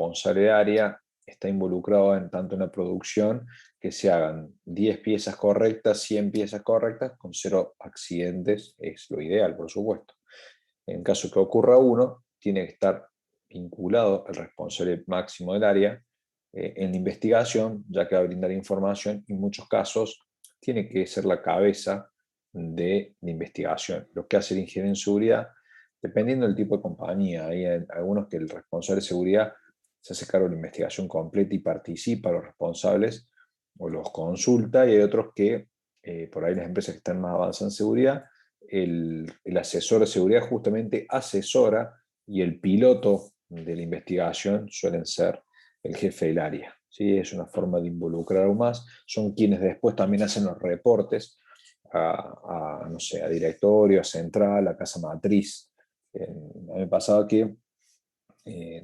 responsable de área está involucrado en tanto en la producción que se hagan 10 piezas correctas, 100 piezas correctas, con 0 accidentes, es lo ideal, por supuesto. En caso que ocurra uno, tiene que estar vinculado el responsable máximo del área en la investigación, ya que va a brindar información y en muchos casos tiene que ser la cabeza de la investigación. Lo que hace el ingeniero en seguridad, dependiendo del tipo de compañía, hay algunos que el responsable de seguridad se hace cargo de la investigación completa y participa a los responsables o los consulta, y hay otros que, por ahí las empresas que están más avanzadas en seguridad, el asesor de seguridad justamente asesora y el piloto de la investigación suelen ser el jefe del área. ¿Sí? Es una forma de involucrar aún más. Son quienes después también hacen los reportes no sé, a directorio, a central, a casa matriz. A mí me pasaba que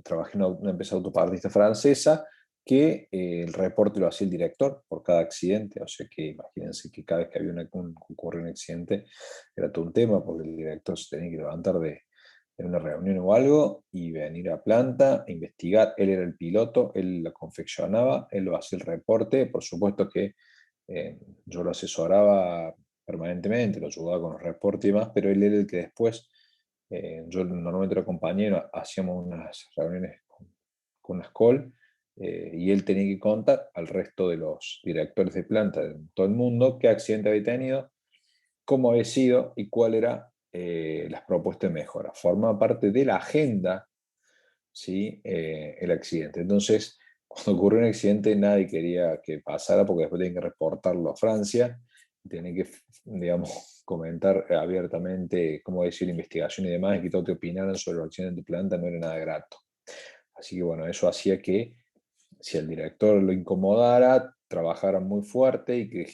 trabajé en una empresa autopartista francesa que el reporte lo hacía el director por cada accidente, o sea que imagínense que cada vez que había ocurre un accidente era todo un tema, porque el director se tenía que levantar de una reunión o algo y venir a planta, a investigar. Él era el piloto, él lo confeccionaba, él lo hacía el reporte. Por supuesto que yo lo asesoraba permanentemente, lo ayudaba con los reportes y demás, pero él era el que después, yo normalmente era compañero, hacíamos unas reuniones con unas call, y él tenía que contar al resto de los directores de planta de todo el mundo qué accidente había tenido, cómo había sido y cuál era las propuestas de mejora. Forma parte de la agenda, ¿sí? El accidente. Entonces, cuando ocurrió un accidente, nadie quería que pasara porque después tenían que reportarlo a Francia, tienen que, digamos, comentar abiertamente cómo decir la investigación y demás, y que todos te opinaran sobre los accidentes de planta no era nada grato. Así que bueno, eso hacía que si el director lo incomodara, trabajara muy fuerte y que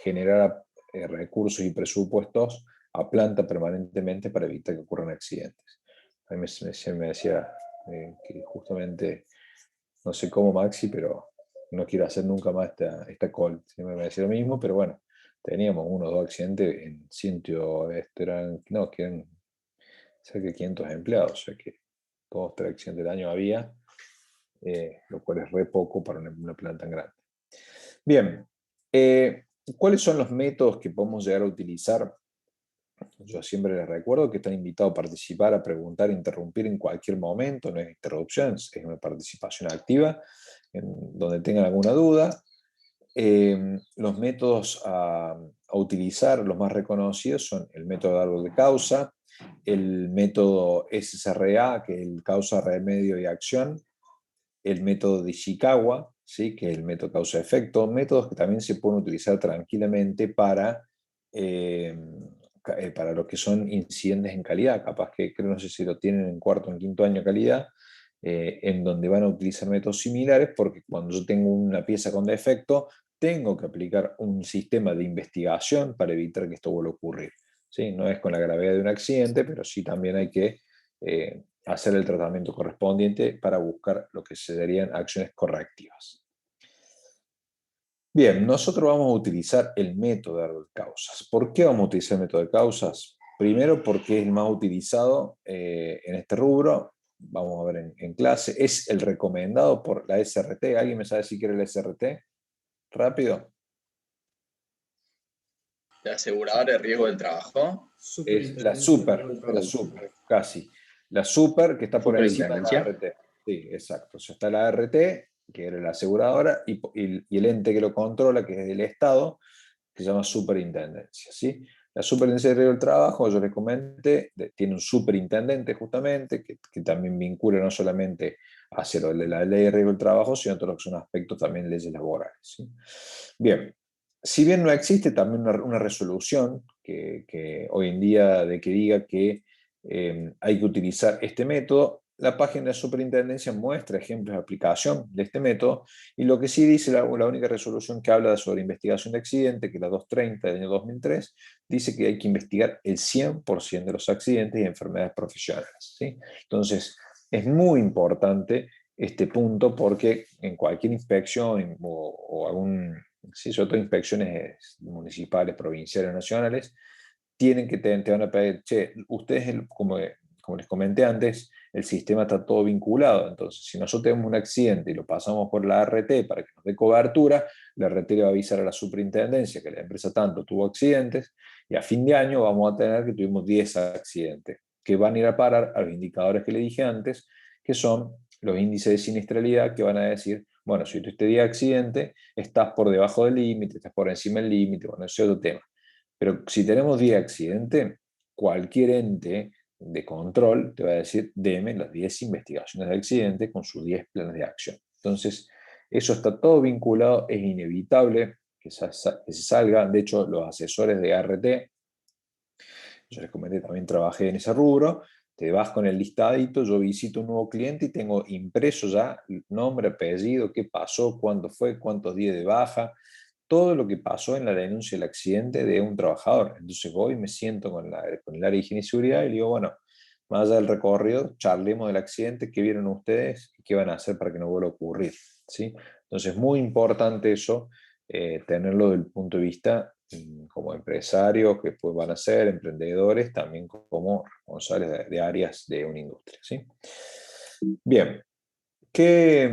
generara recursos y presupuestos a planta permanentemente para evitar que ocurran accidentes. A mí me decía que justamente, no sé cómo Maxi, pero no quiero hacer nunca más esta call. Siempre me decía lo mismo, pero bueno, teníamos 1 o 2 accidentes en ciento, no, que eran cerca de 500 empleados, o sea que 2 o 3 accidentes al año había, lo cual es re poco para una planta tan grande. Bien, ¿cuáles son los métodos que podemos llegar a utilizar? Yo siempre les recuerdo que están invitados a participar, a preguntar, a interrumpir en cualquier momento, no es interrupción, es una participación activa, donde tengan alguna duda. Los métodos a utilizar, los más reconocidos, son el método de árbol de causa, el método SSRA, que es el causa, remedio y acción, el método de Ishikawa, ¿sí? Que es el método causa-efecto, métodos que también se pueden utilizar tranquilamente para lo que son incidentes en calidad, capaz que creo, no sé si lo tienen en cuarto o en quinto año de calidad, en donde van a utilizar métodos similares, porque cuando yo tengo una pieza con defecto, tengo que aplicar un sistema de investigación para evitar que esto vuelva a ocurrir. ¿Sí? No es con la gravedad de un accidente, pero sí también hay que hacer el tratamiento correspondiente para buscar lo que serían acciones correctivas. Bien, nosotros vamos a utilizar el método de árbol de causas. ¿Por qué vamos a utilizar el método de causas? Primero, porque es el más utilizado en este rubro. Vamos a ver en clase. Es el recomendado por la SRT. ¿Alguien me sabe si quiere la SRT? Rápido. ¿La aseguradora de riesgo del trabajo? Es la super, casi. La super que está por encima de la ART. Sí, exacto. O sea, está la ART, que era la aseguradora, y el ente que lo controla, que es el Estado, que se llama superintendencia. ¿Sí? La superintendencia de riesgo del trabajo, yo les comenté, tiene un superintendente justamente, que también vincula no solamente hacia lo de la ley de riesgo del trabajo, sino todos los que son aspectos también de leyes laborales. ¿Sí? Bien. Si bien no existe también una resolución que hoy en día de que diga que hay que utilizar este método, la página de superintendencia muestra ejemplos de aplicación de este método, y lo que sí dice la única resolución que habla sobre investigación de accidentes, que es la 230 del año 2003, dice que hay que investigar el 100% de los accidentes y enfermedades profesionales. ¿Sí? Entonces, es muy importante este punto, porque en cualquier inspección o algún... Sí, sobre todo inspecciones municipales, provinciales, nacionales, te van a pedir, che, ustedes como les comenté antes, el sistema está todo vinculado. Entonces, si nosotros tenemos un accidente y lo pasamos por la ART para que nos dé cobertura, la ART le va a avisar a la superintendencia que la empresa tanto tuvo accidentes, y a fin de año vamos a tener que tuvimos 10 accidentes, que van a ir a parar a los indicadores que le dije antes, que son los índices de siniestralidad, que van a decir, bueno, si tuviste 10 accidentes, estás por debajo del límite, estás por encima del límite, bueno, ese es otro tema. Pero si tenemos 10 accidentes, cualquier ente de control te va a decir, deme las 10 investigaciones de accidente con sus 10 planes de acción. Entonces, eso está todo vinculado, es inevitable que se salga. De hecho, los asesores de ART, yo les comenté, también trabajé en ese rubro, te vas con el listadito, yo visito un nuevo cliente y tengo impreso ya nombre, apellido, qué pasó, cuándo fue, cuántos días de baja, todo lo que pasó en la denuncia del accidente de un trabajador. Entonces voy y me siento con el área de higiene y seguridad y le digo, bueno, más allá del recorrido, charlemos del accidente, qué vieron ustedes y qué van a hacer para que no vuelva a ocurrir, ¿sí? Entonces, muy importante eso, tenerlo desde el punto de vista como empresarios, que pues van a ser emprendedores, también como responsables de áreas de una industria, ¿sí? Bien, que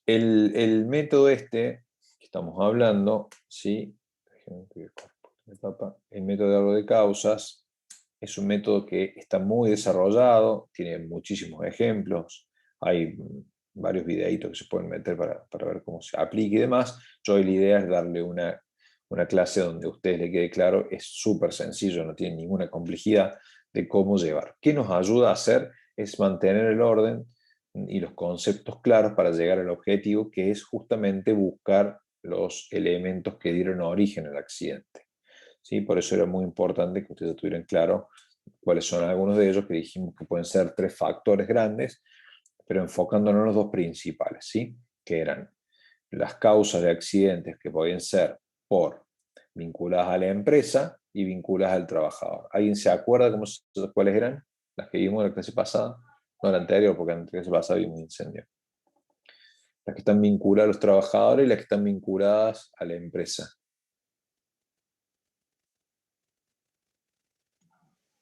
el método este que estamos hablando, ¿sí? El método de árbol de causas es un método que está muy desarrollado, tiene muchísimos ejemplos, hay varios videitos que se pueden meter para ver cómo se aplica y demás. Yo la idea es darle una clase donde a ustedes le quede claro, es súper sencillo, no tiene ninguna complejidad de cómo llevar. ¿Qué nos ayuda a hacer? Es mantener el orden y los conceptos claros para llegar al objetivo, que es justamente buscar los elementos que dieron origen al accidente. ¿Sí? Por eso era muy importante que ustedes tuvieran claro cuáles son algunos de ellos, que dijimos que pueden ser 3 factores grandes, pero enfocándonos en los 2 principales, ¿sí? Que eran las causas de accidentes que podían ser vinculadas a la empresa y vinculadas al trabajador. ¿Alguien se acuerda cuáles eran? Las que vimos en la clase pasada. No la anterior, porque en la clase pasada vimos un incendio. Las que están vinculadas a los trabajadores y las que están vinculadas a la empresa.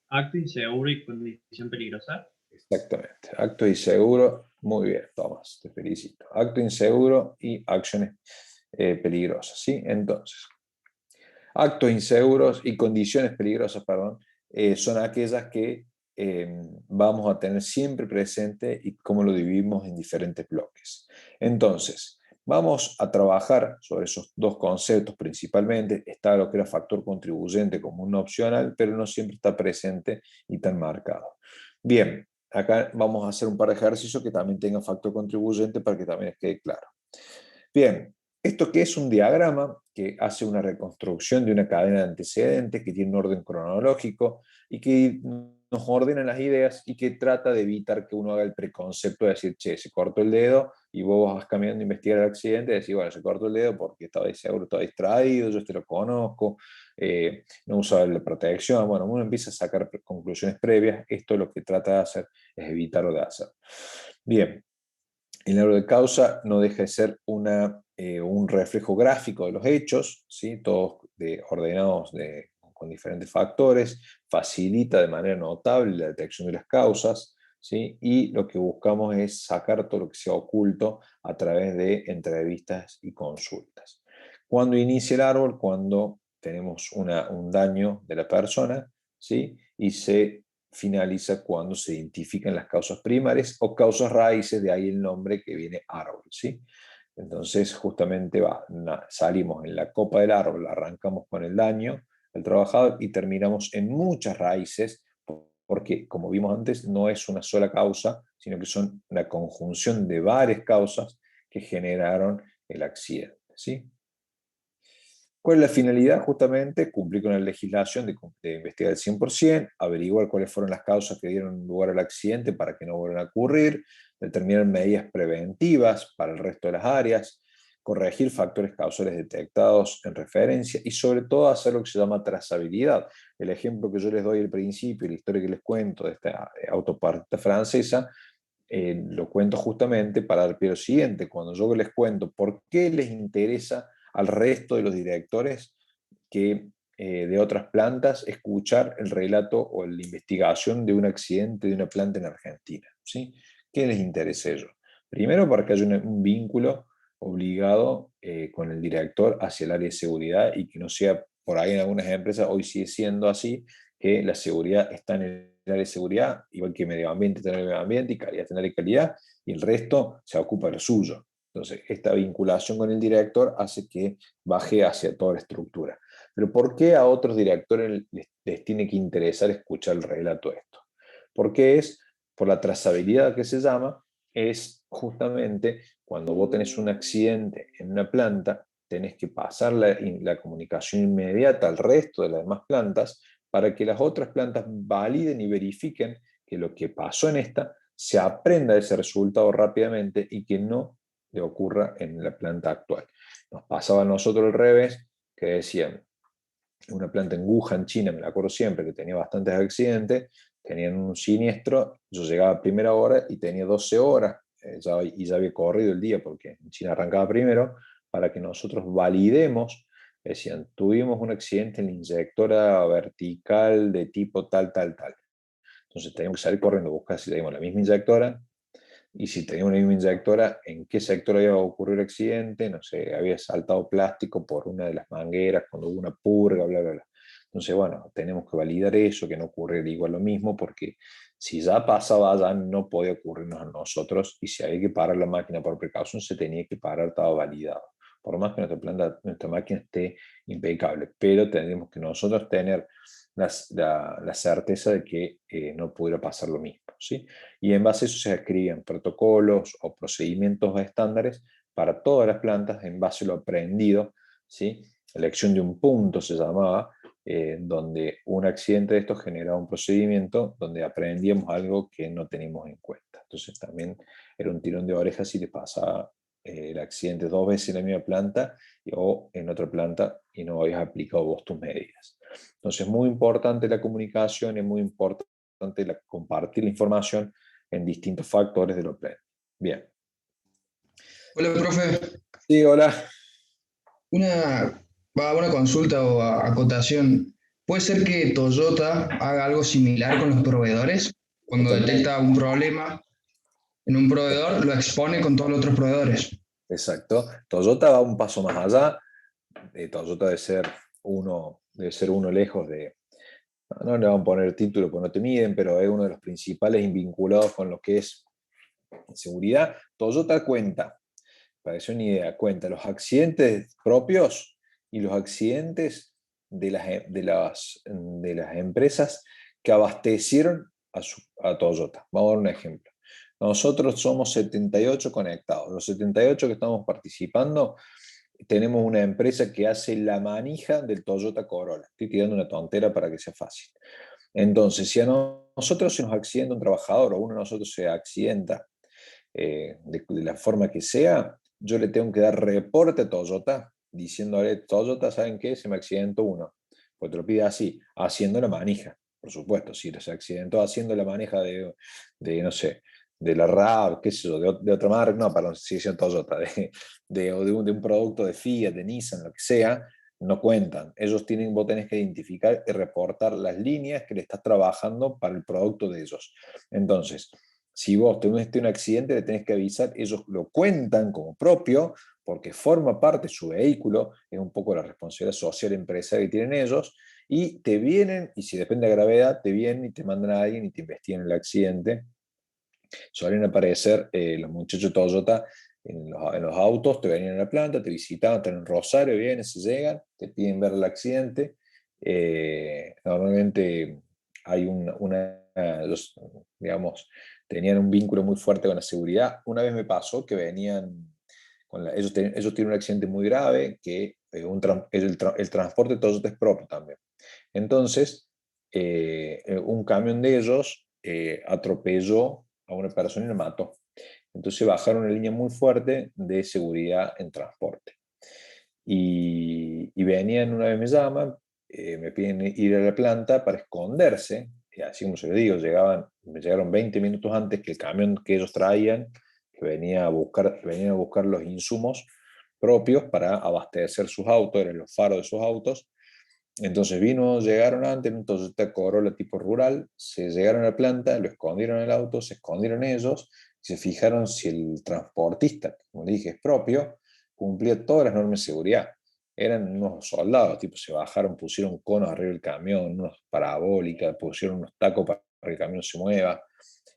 Acto inseguro y condición peligrosa. Exactamente. Acto inseguro. Muy bien, Tomás, te felicito. Acto inseguro y acciones peligrosas, ¿sí? Entonces, actos inseguros y condiciones peligrosas, perdón, son aquellas que vamos a tener siempre presente y cómo lo dividimos en diferentes bloques. Entonces, vamos a trabajar sobre esos 2 conceptos principalmente. Está lo que era factor contribuyente como un opcional, pero no siempre está presente y tan marcado. Bien, acá vamos a hacer un par de ejercicios que también tengan factor contribuyente para que también les quede claro. Bien, esto que es un diagrama que hace una reconstrucción de una cadena de antecedentes que tiene un orden cronológico y que nos ordena las ideas y que trata de evitar que uno haga el preconcepto de decir, che, se cortó el dedo y vos vas caminando a investigar el accidente y decir, bueno, se cortó el dedo porque estaba seguro, estaba distraído, yo este lo conozco, no usaba la protección. Bueno, uno empieza a sacar conclusiones previas. Esto lo que trata de hacer es evitarlo de hacer. Bien. El árbol de causa no deja de ser un reflejo gráfico de los hechos, ¿sí? Todos ordenados con diferentes factores, facilita de manera notable la detección de las causas, ¿sí? Y lo que buscamos es sacar todo lo que sea oculto a través de entrevistas y consultas. ¿Cuándo inicia el árbol? Cuando tenemos un daño de la persona, ¿sí? Y se finaliza cuando se identifican las causas primarias o causas raíces, de ahí el nombre que viene árbol, ¿sí? Entonces justamente salimos en la copa del árbol, arrancamos con el daño al trabajador y terminamos en muchas raíces, porque como vimos antes, no es una sola causa, sino que son una conjunción de varias causas que generaron el accidente, ¿sí? ¿Cuál es la finalidad? Justamente cumplir con la legislación de investigar el 100%, averiguar cuáles fueron las causas que dieron lugar al accidente para que no vuelvan a ocurrir, determinar medidas preventivas para el resto de las áreas, corregir factores causales detectados en referencia y sobre todo hacer lo que se llama trazabilidad. El ejemplo que yo les doy al principio y la historia que les cuento de esta autopartita francesa, lo cuento justamente para dar pie al siguiente. Cuando yo les cuento por qué les interesa al resto de los directores que de otras plantas escuchar el relato o la investigación de un accidente de una planta en Argentina, ¿sí? ¿Qué les interesa a ellos? Primero, para que haya un vínculo obligado con el director hacia el área de seguridad y que no sea por ahí en algunas empresas, hoy sigue siendo así, que la seguridad está en el área de seguridad, igual que medio ambiente está en el medio ambiente y calidad está en el área de calidad, y el resto se ocupa de lo suyo. Entonces, esta vinculación con el director hace que baje hacia toda la estructura. Pero ¿por qué a otros directores les tiene que interesar escuchar el relato de esto? Porque es por la trazabilidad que se llama, es justamente cuando vos tenés un accidente en una planta, tenés que pasar la comunicación inmediata al resto de las demás plantas para que las otras plantas validen y verifiquen que lo que pasó en esta se aprenda de ese resultado rápidamente y que no le ocurra en la planta actual. Nos pasaba a nosotros al revés, que decían, una planta en Wuhan, China, me la acuerdo siempre, que tenía bastantes accidentes, tenían un siniestro, yo llegaba a primera hora y tenía 12 horas, y ya había corrido el día, porque en China arrancaba primero, para que nosotros validemos, decían, tuvimos un accidente en la inyectora vertical de tipo tal, tal, tal. Entonces teníamos que salir corriendo a buscar si teníamos la misma inyectora, y si teníamos una misma inyectora, en qué sector había ocurrido el accidente, no sé, había saltado plástico por una de las mangueras cuando hubo una purga, bla, bla, bla. Entonces, bueno, tenemos que validar eso, que no ocurriera igual lo mismo, porque si ya pasaba, ya no podía ocurrirnos a nosotros, y si había que parar la máquina por precaución, se tenía que parar, estaba validado. Por más que nuestra máquina esté impecable, pero tendríamos que nosotros tener la certeza de que no pudiera pasar lo mismo, ¿sí? Y en base a eso se escribían protocolos o procedimientos estándares para todas las plantas en base a lo aprendido, ¿sí? Elección de un punto se llamaba, donde un accidente de estos generaba un procedimiento donde aprendíamos algo que no teníamos en cuenta. Entonces también era un tirón de orejas si te pasaba el accidente 2 veces en la misma planta o en otra planta y no habías aplicado vos tus medidas. Entonces es muy importante la comunicación, es muy importante compartir la información en distintos factores de lo pleno. Bien. Hola, profe. Sí, hola. Una consulta o acotación. ¿Puede ser que Toyota haga algo similar con los proveedores? Cuando Totalmente. detecta un problema en un proveedor, lo expone con todos los otros proveedores. Exacto. Toyota va un paso más allá. Toyota debe ser uno lejos de... No le van a poner título porque no te miden, pero es uno de los principales vinculados con lo que es seguridad. Toyota cuenta, para que sea una idea, cuenta los accidentes propios y los accidentes de las empresas que abastecieron a Toyota. Vamos a dar un ejemplo. Nosotros somos 78 conectados. Los 78 que estamos participando, tenemos una empresa que hace la manija del Toyota Corolla. Estoy tirando una tontera para que sea fácil. Entonces, si a nosotros se nos accidenta un trabajador o uno de nosotros se accidenta de la forma que sea, yo le tengo que dar reporte a Toyota diciéndole, Toyota, ¿saben qué? Se me accidentó uno. Pues te lo pide así, haciendo la manija, por supuesto. Si se accidentó haciendo la manija no sé, de la RAV, qué sé yo, de otra marca, no, perdón, si es Toyota, de un producto de Fiat, de Nissan, lo que sea, no cuentan. Vos tenés que identificar y reportar las líneas que le estás trabajando para el producto de ellos. Entonces, si vos tuviste un accidente, le tenés que avisar, ellos lo cuentan como propio, porque forma parte de su vehículo, es un poco la responsabilidad social empresarial que tienen ellos, y te vienen, y si depende de la gravedad, te vienen y te mandan a alguien y te investigan el accidente. Suelen aparecer los muchachos Toyota en los autos, te venían a la planta, te visitaban, están en Rosario, vienen, se llegan, te piden ver el accidente. Normalmente hay digamos, tenían un vínculo muy fuerte con la seguridad. Una vez me pasó que venían, ellos tienen un accidente muy grave, que el transporte de Toyota es propio también. Entonces, un camión de ellos atropelló a una persona y la mató. Entonces bajaron una línea muy fuerte de seguridad en transporte. Y venían, una vez me llaman, me piden ir a la planta para esconderse, y así como se lo digo, me llegaron 20 minutos antes que el camión que ellos traían, que venían a buscar los insumos propios para abastecer sus autos, eran los faros de sus autos, Entonces llegaron antes, un Toyota Corolla tipo rural, se llegaron a la planta, lo escondieron en el auto, se escondieron ellos, y se fijaron si el transportista, que como le dije es propio, cumplía todas las normas de seguridad. Eran unos soldados, tipo se bajaron, pusieron conos arriba del camión, unos parabólicas, pusieron unos tacos para que el camión se mueva,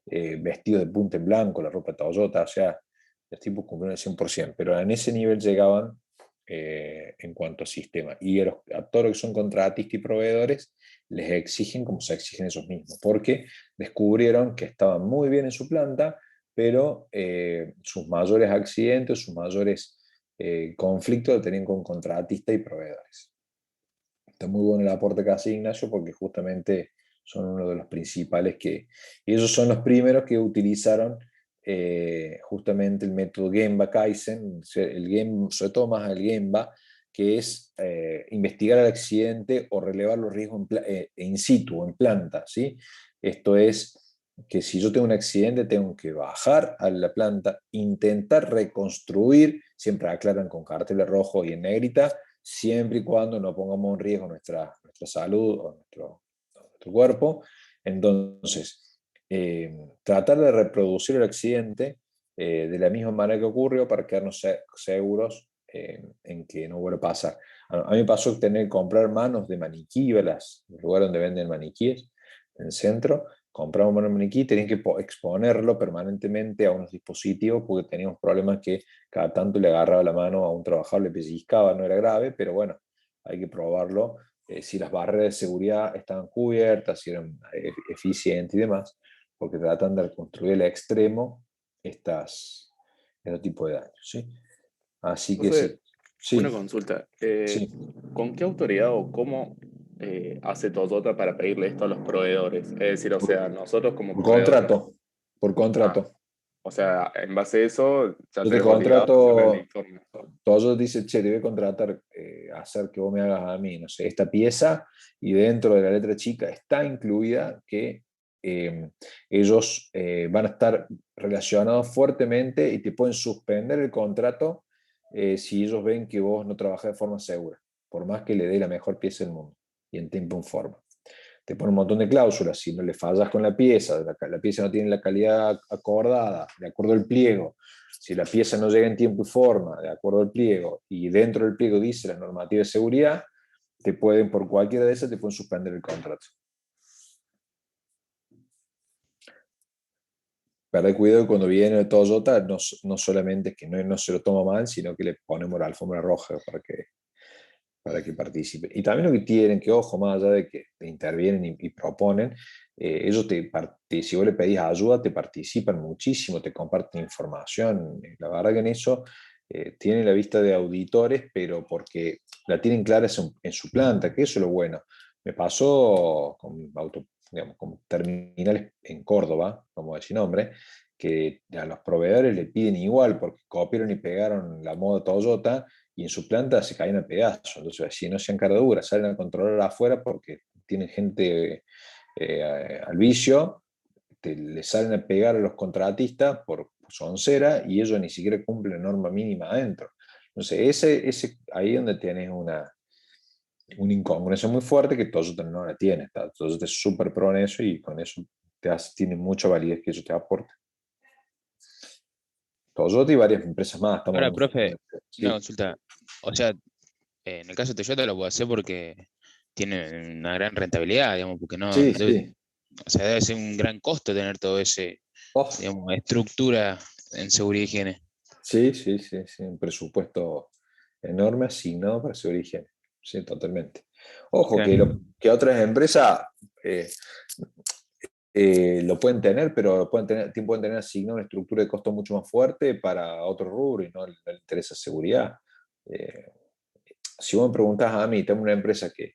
vestidos de punta en blanco, la ropa de Toyota, o sea, los tipos cumplieron el 100%, pero en ese nivel llegaban en cuanto a sistema. Y a todos los que son contratistas y proveedores les exigen como se exigen ellos mismos, porque descubrieron que estaban muy bien en su planta, pero sus mayores accidentes, sus mayores conflictos lo tenían con contratistas y proveedores. Está muy bueno el aporte que hace Ignacio porque justamente son uno de los principales y ellos son los primeros que utilizaron justamente el método Gemba Kaizen, sobre todo más el Gemba, que es investigar el accidente o relevar los riesgos in situ, en planta, ¿sí? Esto es que si yo tengo un accidente tengo que bajar a la planta, intentar reconstruir, siempre aclaran con carteles rojos y en negrita, siempre y cuando no pongamos en riesgo nuestra salud o nuestro cuerpo. Entonces, tratar de reproducir el accidente de la misma manera que ocurrió para quedarnos seguros en que no vuelva a pasar. A mí me pasó tener que comprar manos de maniquí, en el lugar donde venden maniquíes, en el centro, compramos manos de maniquí, tenían que exponerlo permanentemente a unos dispositivos porque teníamos problemas que cada tanto le agarraba la mano a un trabajador, le pellizcaba, no era grave, pero bueno, hay que probarlo. Si las barreras de seguridad estaban cubiertas, si eran eficientes y demás, porque tratan de reconstruir al extremo este tipo de daños. ¿Sí? Así que Entonces, sí. una Sí, consulta. sí. ¿Con qué autoridad o cómo hace Toyota para pedirle esto a los proveedores? Es decir, o sea, nosotros como Por proveedores. contrato. Por Ah, contrato. o sea, en base a eso, ya Yo te tenés obligado a hacerle el contrato, informe. todos dicen, che, te voy a contratar, hacer que vos me hagas a mí, no sé, esta pieza, y dentro de la letra chica está incluida que ellos van a estar relacionados fuertemente y te pueden suspender el contrato si ellos ven que vos no trabajás de forma segura, por más que le dé la mejor pieza del mundo y en tiempo y forma. Te pone un montón de cláusulas, si no le fallas con la pieza, la pieza no tiene la calidad acordada, de acuerdo al pliego, si la pieza no llega en tiempo y forma, de acuerdo al pliego, y dentro del pliego dice la normativa de seguridad, por cualquiera de esas, te pueden suspender el contrato. Pero cuidado cuando viene de Toyota, no solamente es que no se lo toma mal, sino que le ponemos la alfombra roja para que participe. Y también lo que tienen, que ojo, más allá de que te intervienen y proponen, ellos si vos le pedís ayuda, te participan muchísimo, te comparten información. La verdad que en eso tienen la vista de auditores, pero porque la tienen clara en su planta, que eso es lo bueno. Me pasó con terminales en Córdoba, como decir nombre, que a los proveedores le piden igual porque copiaron y pegaron la moda Toyota y en su planta se caen a pedazos. Entonces, si no sean cara dura, salen a controlar afuera porque tienen gente al vicio, le salen a pegar a los contratistas por soncera y ellos ni siquiera cumplen la norma mínima adentro. Entonces, ahí es donde tienes una incongruencia muy fuerte que Toyota no la tiene. Toyota es súper pro en eso y con eso tiene mucha validez que eso te aporta. Toyota y varias empresas más. Ahora, profe, una Sí, consulta. O sea, en el caso de Toyota lo puedo hacer porque tiene una gran rentabilidad, digamos, porque no sí, debe, sí. o sea, debe ser un gran costo tener todo ese, Oh, digamos, estructura en seguridad y higiene. sí, sí, sí, sí, un presupuesto enorme asignado para ese origen. Sí, totalmente. Ojo, Claro. que otras empresas lo pueden tener, pero pueden tener asignado una estructura de costo mucho más fuerte para otro rubro y no le interesa seguridad. Eh, si vos me preguntás a mí, tengo una empresa que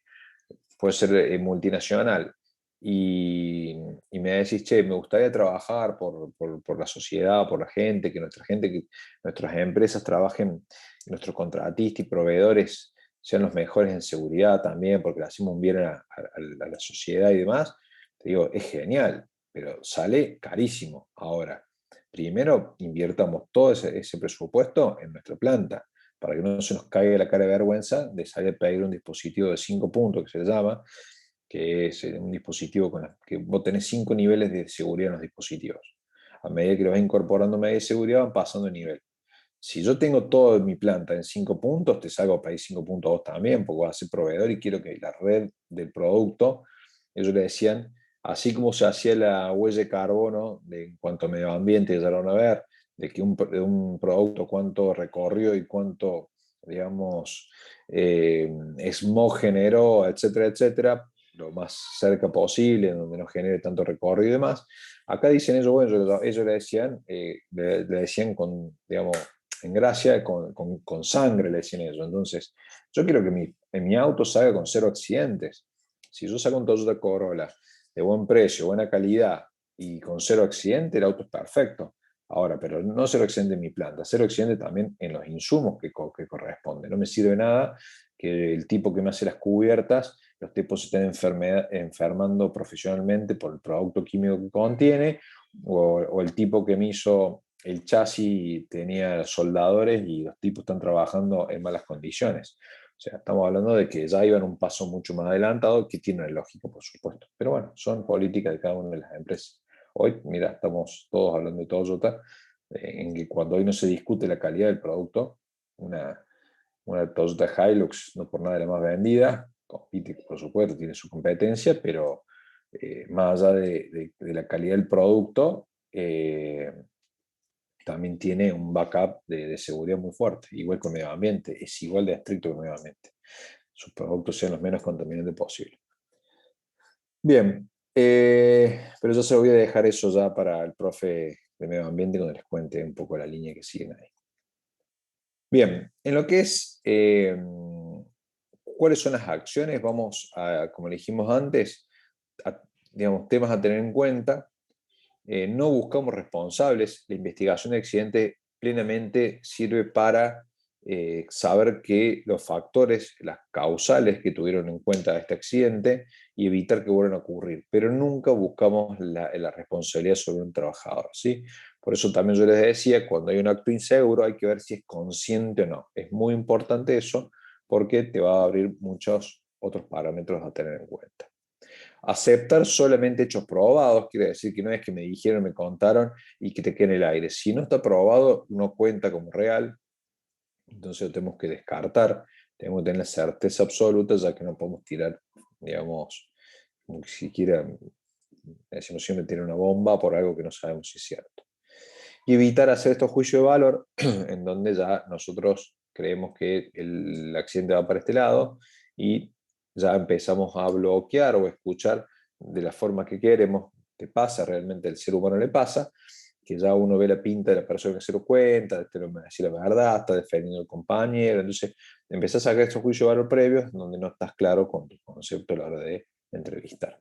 puede ser multinacional y me decís, che, me gustaría trabajar por la sociedad, por la gente, que nuestras empresas trabajen, nuestros contratistas y proveedores sean los mejores en seguridad también, porque le hacemos un bien a la sociedad y demás, te digo, es genial, pero sale carísimo. Ahora, primero invirtamos todo ese presupuesto en nuestra planta. para que no se nos caiga la cara de vergüenza de salir a pedir un dispositivo de 5 puntos, que se le llama, que es un dispositivo que vos tenés 5 niveles de seguridad en los dispositivos. A medida que lo vas incorporando medidas de seguridad, van pasando de nivel. Si yo tengo todo en mi planta en 5 puntos, te salgo a pedir 5 puntos a vos también, porque vas a ser proveedor y quiero que la red del producto, ellos le decían, así como se hacía la huella de carbono en cuanto a medio ambiente, ya lo van a ver, de que un producto cuánto recorrió y cuánto, digamos, smog generó, etcétera, etcétera, lo más cerca posible, donde no genere tanto recorrido y demás. Acá dicen ellos, bueno, ellos le decían con, digamos, en gracia, con sangre, le decían ellos. Entonces, yo quiero que en mi auto salga con 0 accidentes. Si yo saco un Toyota Corolla de buen precio, buena calidad y con 0 accidentes, el auto es perfecto. Ahora, pero no 0 accidentes en mi planta, 0 accidentes también en los insumos que corresponden. No me sirve nada que el tipo que me hace las cubiertas, los tipos se estén enfermando profesionalmente por el producto químico que contiene, o el tipo que me hizo el chasis tenía soldadores y los tipos están trabajando en malas condiciones. O sea, estamos hablando de que ya iban un paso mucho más adelantado, que tiene lógica, por supuesto. Pero bueno, son políticas de cada una de las empresas. Hoy, mira, estamos todos hablando de Toyota, en que cuando hoy no se discute la calidad del producto, una Toyota Hilux no por nada es la más vendida, compite, por supuesto, tiene su competencia, pero más allá de la calidad del producto, también tiene un backup de seguridad muy fuerte, igual con medio ambiente, es igual de estricto que medio ambiente. Sus productos sean los menos contaminantes posible. Bien, pero yo se lo voy a dejar eso ya para el profe de medio ambiente cuando les cuente un poco la línea que siguen ahí. Bien, en lo que es cuáles son las acciones, vamos a, como le dijimos antes, digamos, temas a tener en cuenta. No buscamos responsables. La investigación de accidentes plenamente sirve para saber que los factores, las causales que tuvieron en cuenta este accidente y evitar que vuelvan a ocurrir. Pero nunca buscamos la responsabilidad sobre un trabajador, ¿sí? Por eso también yo les decía, cuando hay un acto inseguro hay que ver si es consciente o no. Es muy importante eso porque te va a abrir muchos otros parámetros a tener en cuenta. Aceptar solamente hechos probados quiere decir que no es que me dijeron, me contaron y que te quede en el aire. Si no está probado, no cuenta como real, entonces lo tenemos que descartar, tenemos que tener la certeza absoluta, ya que no podemos tirar, digamos, como que siquiera, decimos siempre, tirar una bomba por algo que no sabemos si es cierto. Y evitar hacer estos juicios de valor en donde ya nosotros creemos que el accidente va para este lado y ya empezamos a bloquear o escuchar de la forma que queremos que pasa, realmente al ser humano le pasa, que ya uno ve la pinta de la persona que se lo cuenta, este no me va a decir la verdad, está defendiendo al compañero, entonces empezás a sacar estos juicios de valor previos donde no estás claro con tu concepto a la hora de entrevistar.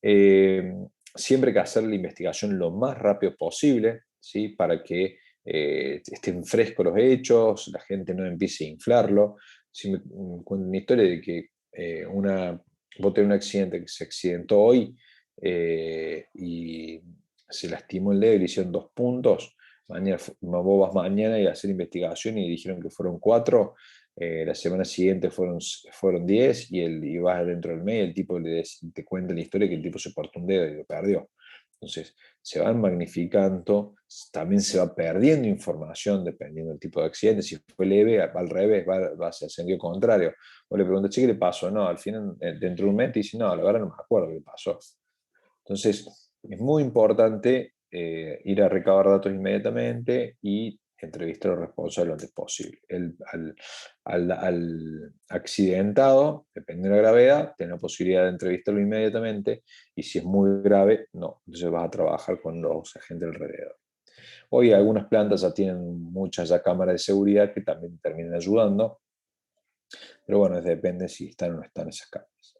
Siempre hay que hacer la investigación lo más rápido posible, ¿sí? Para que estén frescos los hechos, la gente no empiece a inflarlo. Si me cuento una historia de que vos tenés un accidente que se accidentó hoy y se lastimó el dedo y le hicieron 2 puntos, vos vas mañana y hacer investigación y dijeron que fueron 4, la semana siguiente fueron 10 y vas dentro del mes y el tipo te cuenta la historia que el tipo se cortó un dedo y lo perdió. Entonces, se van magnificando, también se va perdiendo información dependiendo del tipo de accidente. Si fue leve, al revés, va hacia el sentido contrario. O le preguntas, ¿qué le pasó? No, al final, dentro de un mes, te dice, no, la verdad no me acuerdo qué pasó. Entonces, es muy importante ir a recabar datos inmediatamente y entrevistar al responsable lo antes posible. Al accidentado, depende de la gravedad, tiene la posibilidad de entrevistarlo inmediatamente y si es muy grave, no. Entonces vas a trabajar con los agentes alrededor. Hoy algunas plantas ya tienen muchas cámaras de seguridad que también terminan ayudando, pero bueno, depende si están o no están esas cámaras.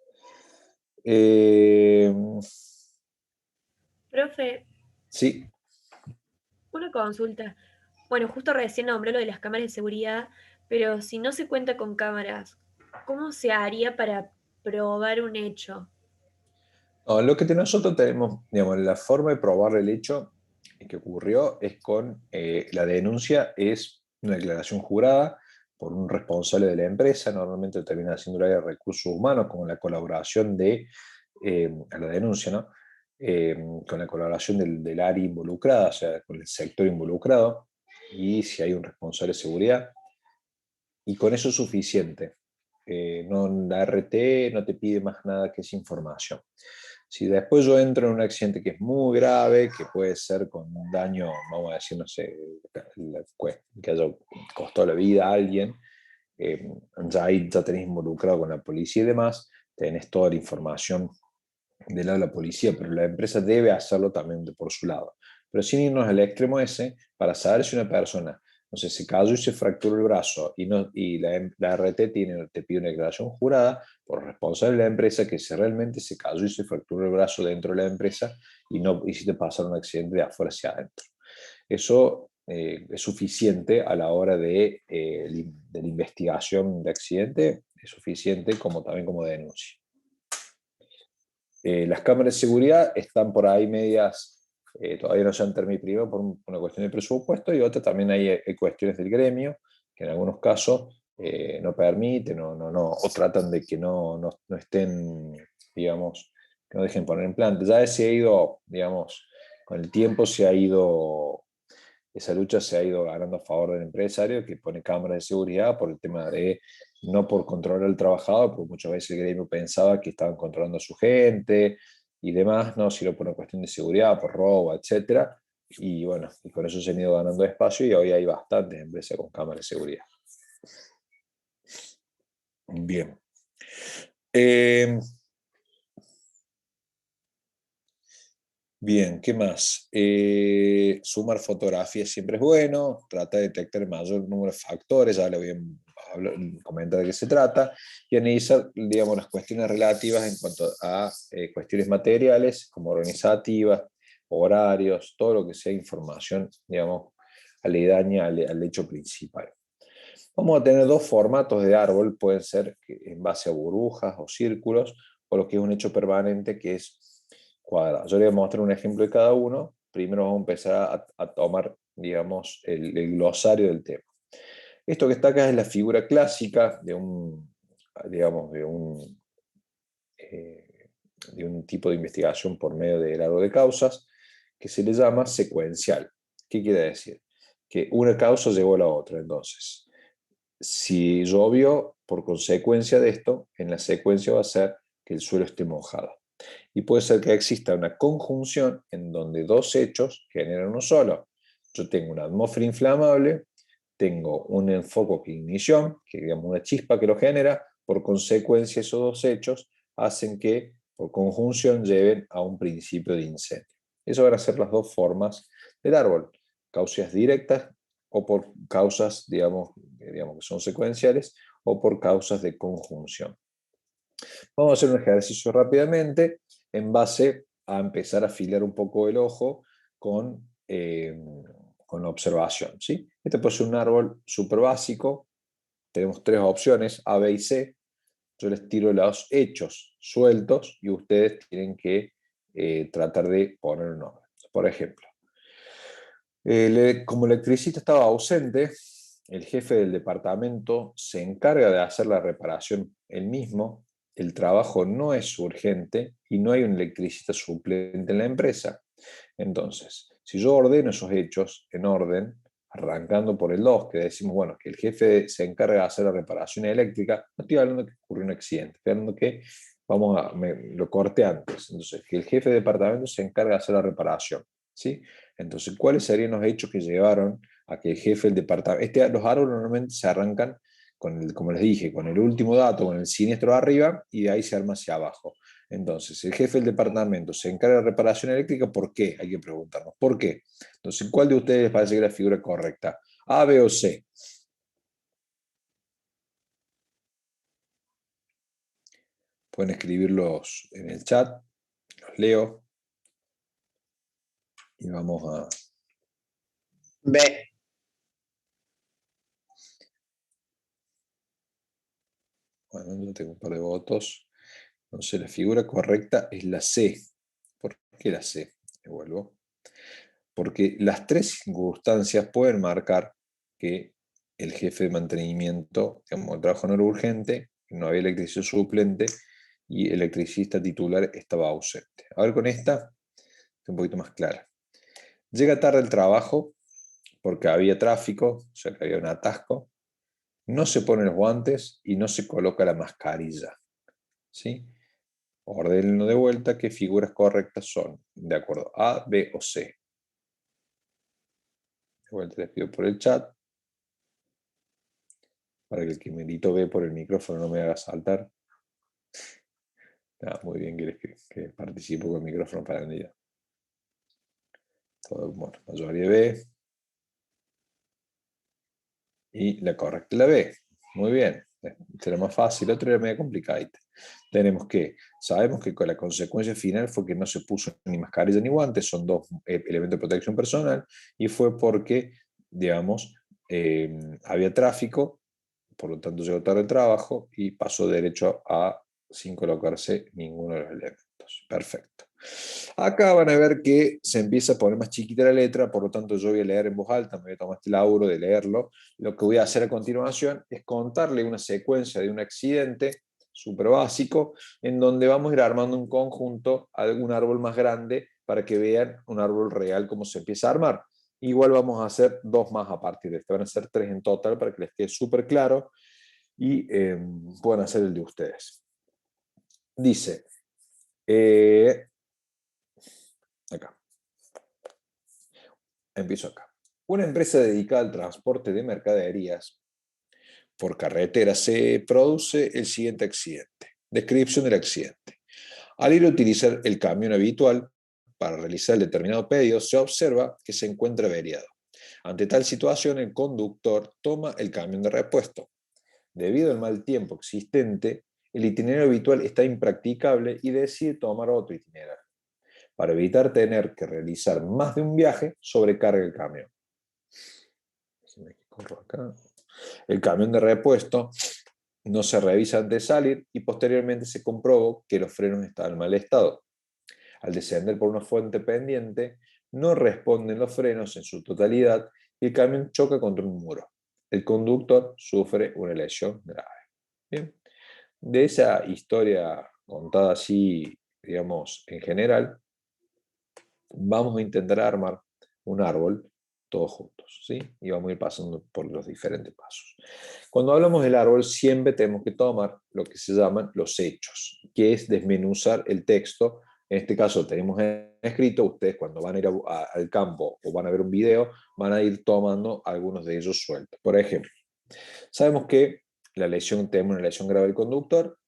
Profe, Sí. una consulta. Bueno, justo recién nombré lo de las cámaras de seguridad, pero si no se cuenta con cámaras, ¿cómo se haría para probar un hecho? No, lo que nosotros tenemos, digamos, la forma de probar el hecho que ocurrió es con la denuncia es una declaración jurada por un responsable de la empresa, normalmente termina haciendo el área de recursos humanos con la colaboración de, a la denuncia, ¿no? Con la colaboración del área involucrada, o sea, con el sector involucrado, y si hay un responsable de seguridad, y con eso es suficiente. La RT no te pide más nada que esa información. Si después yo entro en un accidente que es muy grave, que puede ser con un daño, vamos a decir, no sé, que haya costado la vida a alguien, ya ahí ya tenés involucrado con la policía y demás, tenés toda la información del lado de la policía, pero la empresa debe hacerlo también por su lado. Pero sin irnos al extremo ese, para saber si una persona, no sé, se cayó y se fracturó el brazo y la RT te pide una declaración jurada por responsable de la empresa que realmente se cayó y se fracturó el brazo dentro de la empresa y no hiciste pasar un accidente de afuera hacia adentro. Eso es suficiente a la hora de la investigación de accidente, es suficiente también como denuncia. Las cámaras de seguridad están por ahí medias, todavía no se han terminado primero por una cuestión de presupuesto y otra también hay cuestiones del gremio que en algunos casos no permiten o tratan de que no estén, digamos, que no dejen poner en planta. Ya se ha ido, digamos, con el tiempo esa lucha se ha ido ganando a favor del empresario que pone cámaras de seguridad por el tema de no por controlar al trabajador, porque muchas veces el gremio pensaba que estaban controlando a su gente y demás, no, sino por una cuestión de seguridad, por robo, etc. Y bueno, y con eso se han ido ganando espacio y hoy hay bastantes empresas con cámaras de seguridad. Bien. Bien, ¿qué más? Sumar fotografías siempre es bueno, trata de detectar el mayor número de factores, ya lo voy a comentar de qué se trata, y analizar, digamos, las cuestiones relativas en cuanto a cuestiones materiales, como organizativas, horarios, todo lo que sea información, digamos, aledaña al hecho principal. Vamos a tener dos formatos de árbol, pueden ser en base a burbujas o círculos, o lo que es un hecho permanente, que es cuadrado. Yo les voy a mostrar un ejemplo de cada uno. Primero vamos a empezar a tomar, digamos, el glosario del tema. Esto que está acá es la figura clásica de digamos, de un tipo de investigación por medio del árbol de causas, que se le llama secuencial. ¿Qué quiere decir? Que una causa llevó a la otra. Entonces, si llovió, por consecuencia de esto, en la secuencia va a ser que el suelo esté mojado. Y puede ser que exista una conjunción en donde dos hechos generan uno solo. Yo tengo una atmósfera inflamable, tengo un foco de ignición, que digamos una chispa que lo genera, por consecuencia esos dos hechos hacen que por conjunción lleven a un principio de incendio. Eso van a ser las dos formas del árbol, causas directas o por causas, digamos que son secuenciales, o por causas de conjunción. Vamos a hacer un ejercicio rápidamente en base a empezar a afilar un poco el ojo con la observación, ¿sí? Este puede ser un árbol súper básico. Tenemos tres opciones, A, B y C. Yo les tiro los hechos sueltos y ustedes tienen que tratar de poner un orden. Por ejemplo, como el electricista estaba ausente, el jefe del departamento se encarga de hacer la reparación él mismo. El trabajo no es urgente y no hay un electricista suplente en la empresa. Entonces, si yo ordeno esos hechos en orden, arrancando por el 2, que decimos, bueno, que el jefe se encarga de hacer la reparación eléctrica, no estoy hablando que ocurrió un accidente, estoy hablando que lo corté antes. Entonces, que el jefe de departamento se encarga de hacer la reparación, ¿sí? Entonces, ¿cuáles serían los hechos que llevaron a que el jefe del departamento... Los árboles normalmente se arrancan, como les dije, con el último dato, con el siniestro de arriba, y de ahí se arma hacia abajo. Entonces, el jefe del departamento se encarga de reparación eléctrica, ¿por qué? Hay que preguntarnos, ¿por qué? Entonces, ¿cuál de ustedes les parece que es la figura correcta? ¿A, B o C? Pueden escribirlos en el chat, los leo. Y vamos a... B. Bueno, yo tengo un par de votos. Entonces la figura correcta es la C. ¿Por qué la C? Me vuelvo. Porque las tres circunstancias pueden marcar que el jefe de mantenimiento, digamos, el trabajo no era urgente, no había electricista suplente y el electricista titular estaba ausente. A ver, con esta, es un poquito más clara. Llega tarde el trabajo porque había tráfico, o sea que había un atasco, no se ponen los guantes y no se coloca la mascarilla. ¿Sí? Ordénenlo de vuelta qué figuras correctas son, de acuerdo, A, B o C. De vuelta les pido por el chat, para que el que me gritó B por el micrófono no me haga saltar. Muy bien que participo con el micrófono prendido. Todo, bueno, mayoría B. Y la correcta es la B. Muy bien. Este era más fácil, otro era medio complicado. Sabemos que con la consecuencia final fue que no se puso ni mascarilla ni guantes, son dos elementos de protección personal, y fue porque, digamos, había tráfico, por lo tanto llegó tarde el trabajo y pasó derecho a sin colocarse ninguno de los elementos. Perfecto. Acá van a ver que se empieza a poner más chiquita la letra, por lo tanto yo voy a leer en voz alta, me voy a tomar este laburo de leerlo. Lo que voy a hacer a continuación es contarle una secuencia de un accidente súper básico, en donde vamos a ir armando un conjunto, algún árbol más grande, para que vean un árbol real cómo se empieza a armar. Igual vamos a hacer dos más a partir de este, van a ser 3 en total para que les quede súper claro y puedan hacer el de ustedes. Dice, acá. Empiezo acá. Una empresa dedicada al transporte de mercaderías por carretera se produce el siguiente accidente. Descripción del accidente. Al ir a utilizar el camión habitual para realizar el determinado pedido, se observa que se encuentra averiado. Ante tal situación, el conductor toma el camión de repuesto. Debido al mal tiempo existente, el itinerario habitual está impracticable y decide tomar otro itinerario. Para evitar tener que realizar más de un viaje, sobrecarga el camión. El camión de repuesto no se revisa antes de salir y posteriormente se comprobó que los frenos estaban en mal estado. Al descender por una fuente pendiente, no responden los frenos en su totalidad y el camión choca contra un muro. El conductor sufre una lesión grave. Bien. De esa historia contada así, digamos, en general, vamos a intentar armar un árbol todos juntos, ¿sí? Y vamos a ir pasando por los diferentes pasos. Cuando hablamos del árbol, siempre tenemos que tomar lo que se llaman los hechos, que es desmenuzar el texto. En este caso tenemos escrito, ustedes cuando van a ir al campo o van a ver un video, van a ir tomando algunos de ellos sueltos. Por ejemplo, sabemos que tenemos una lesión grave del conductor,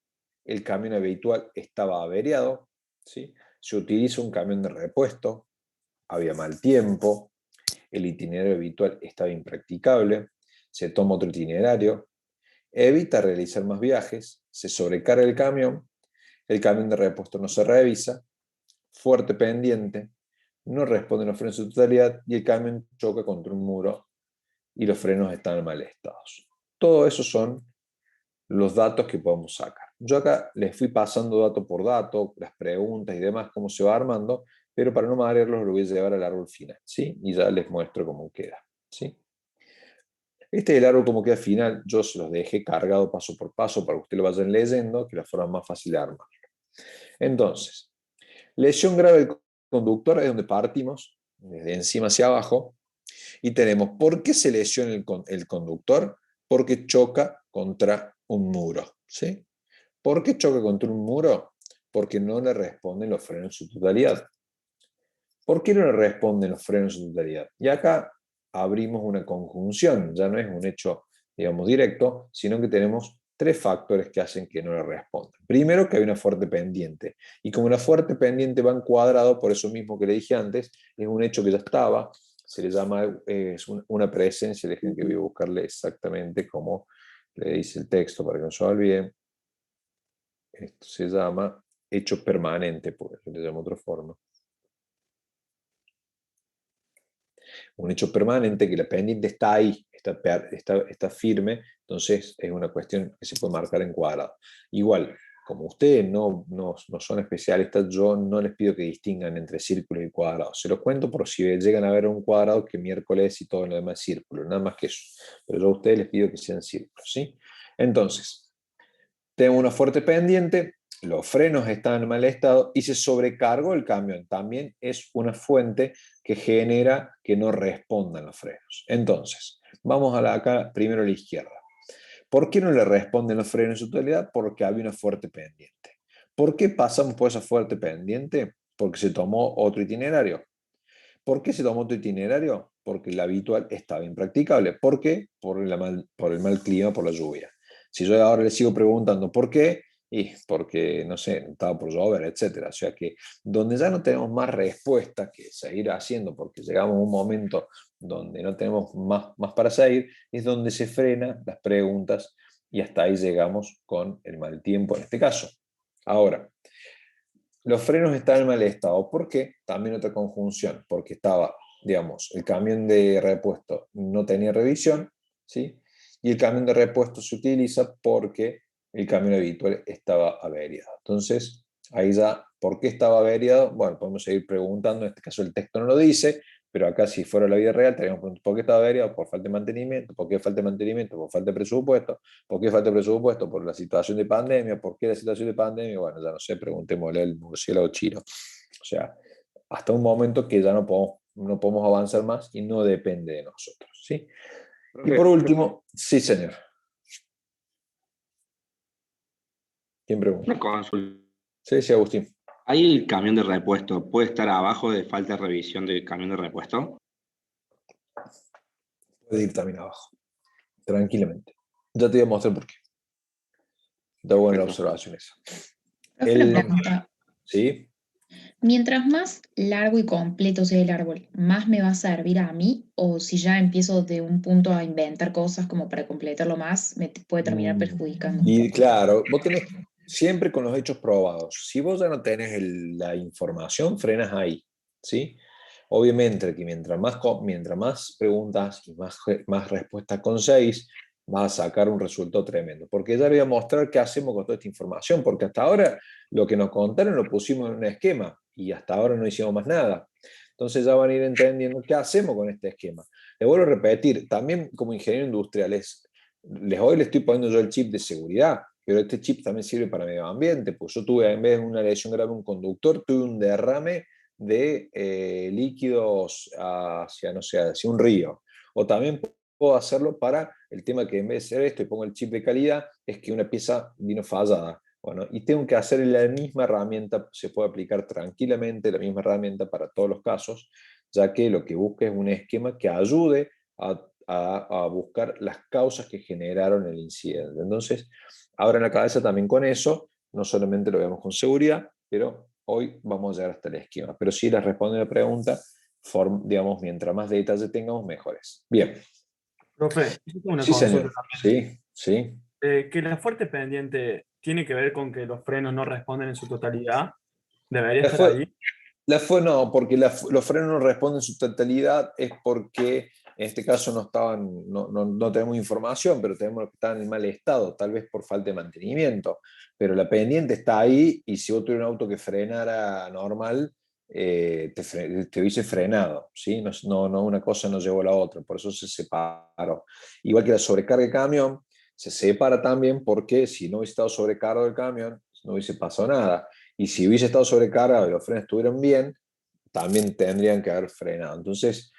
el camión habitual estaba averiado, ¿sí? Se utiliza un camión de repuesto, había mal tiempo, el itinerario habitual estaba impracticable, se toma otro itinerario, evita realizar más viajes, se sobrecarga el camión de repuesto no se revisa, fuerte pendiente, no responden los frenos en su totalidad y el camión choca contra un muro y los frenos están en mal estado. Todo eso son los datos que podemos sacar. Yo acá les fui pasando dato por dato, las preguntas y demás, cómo se va armando, pero para no marearlos lo voy a llevar al árbol final, ¿sí? Y ya les muestro cómo queda, ¿sí? Este es el árbol como queda final, yo se los dejé cargado paso por paso para que ustedes lo vayan leyendo, que es la forma más fácil de armarlo. Entonces, lesión grave del conductor es donde partimos, desde encima hacia abajo, y tenemos, ¿por qué se lesiona el conductor? Porque choca contra un muro, ¿sí? ¿Por qué choca contra un muro? Porque no le responden los frenos en su totalidad. ¿Por qué no le responden los frenos en su totalidad? Y acá abrimos una conjunción, ya no es un hecho, digamos, directo, sino que tenemos 3 factores que hacen que no le respondan. Primero, que hay una fuerte pendiente. Y como la fuerte pendiente va en cuadrado, por eso mismo que le dije antes, es un hecho que ya estaba, se le llama una presencia, dejen que voy a buscarle exactamente cómo le dice el texto para que no se olvide. Esto se llama hecho permanente, porque yo le llamo de otra forma. Un hecho permanente que la pendiente está ahí, está firme, entonces es una cuestión que se puede marcar en cuadrado. Igual, como ustedes no son especialistas, yo no les pido que distingan entre círculos y cuadrados. Se los cuento por si llegan a ver un cuadrado que miércoles y todo lo demás es círculo, nada más que eso. Pero yo a ustedes les pido que sean círculos, ¿sí? Entonces, tengo una fuerte pendiente, los frenos están en mal estado y se sobrecargó el camión. También es una fuente que genera que no respondan los frenos. Entonces, vamos acá primero a la izquierda. ¿Por qué no le responden los frenos en su totalidad? Porque había una fuerte pendiente. ¿Por qué pasamos por esa fuerte pendiente? Porque se tomó otro itinerario. ¿Por qué se tomó otro itinerario? Porque el habitual estaba impracticable. ¿Por qué? Por el mal clima, por la lluvia. Si yo ahora le sigo preguntando por qué, y porque, no sé, estaba por llover, etc. O sea que donde ya no tenemos más respuesta que seguir haciendo, porque llegamos a un momento donde no tenemos más para seguir, es donde se frenan las preguntas y hasta ahí llegamos con el mal tiempo en este caso. Ahora, los frenos están en mal estado. ¿Por qué? También otra conjunción, porque estaba, digamos, el camión de repuesto no tenía revisión, ¿sí? Y el camión de repuesto se utiliza porque el camión habitual estaba averiado. Entonces, ahí ya, ¿por qué estaba averiado? Bueno, podemos seguir preguntando, en este caso el texto no lo dice, pero acá si fuera la vida real, estaríamos preguntando, ¿por qué estaba averiado? Por falta de mantenimiento. ¿Por qué falta de mantenimiento? Por falta de presupuesto. ¿Por qué falta de presupuesto? Por la situación de pandemia. ¿Por qué la situación de pandemia? Bueno, ya no sé, preguntémosle al murciélago chino. O sea, hasta un momento que ya no podemos avanzar más y no depende de nosotros, ¿sí? Y por último, sí, señor. ¿Quién pregunta? Una consulta. Sí, Agustín. ¿Ahí el camión de repuesto puede estar abajo de falta de revisión del camión de repuesto? Puede ir también abajo, tranquilamente. Ya te voy a mostrar por qué. Da buena observación esa. Profe, una pregunta. ¿Sí? Mientras más largo y completo sea el árbol, ¿más me va a servir a mí? O si ya empiezo de un punto a inventar cosas como para completarlo más, me puede terminar perjudicando. Y claro, vos tenés siempre con los hechos probados. Si vos ya no tenés la información, frenas ahí, ¿sí? Obviamente que mientras más preguntas y más respuestas conseguís, vas a sacar un resultado tremendo. Porque ya voy a mostrar qué hacemos con toda esta información, porque hasta ahora lo que nos contaron lo pusimos en un esquema y hasta ahora no hicimos más nada. Entonces ya van a ir entendiendo qué hacemos con este esquema. Le vuelvo a repetir, también como ingeniero industrial, hoy le estoy poniendo yo el chip de seguridad, pero este chip también sirve para medio ambiente, pues yo tuve, en vez de una lesión grave un conductor, tuve un derrame de líquidos hacia, no sé, hacia un río. O también puedo hacerlo para el tema que en vez de ser esto y pongo el chip de calidad, es que una pieza vino fallada. Bueno, y tengo que hacer la misma herramienta, se puede aplicar tranquilamente la misma herramienta para todos los casos, ya que lo que busca es un esquema que ayude a buscar las causas que generaron el incidente. Entonces, ahora en la cabeza también con eso, no solamente lo vemos con seguridad, pero hoy vamos a llegar hasta el esquema. Pero si les responde la pregunta, digamos, mientras más detalles tengamos, mejores. Bien. Profe, yo tengo una Sí, consulta señor. también. Sí. Que la fuerte pendiente tiene que ver con que los frenos no responden en su totalidad. ¿Debería estar ahí? No, porque los frenos no responden en su totalidad, es porque en este caso no tenemos información, pero tenemos que estar en mal estado, tal vez por falta de mantenimiento. Pero la pendiente está ahí y si vos tuvieras un auto que frenara normal, te hubiese frenado, ¿sí? No, una cosa no llevó a la otra, por eso se separó. Igual que la sobrecarga del camión, se separa también porque si no hubiese estado sobrecargado el camión, no hubiese pasado nada. Y si hubiese estado sobrecargado y los frenos estuvieran bien, también tendrían que haber frenado. Entonces,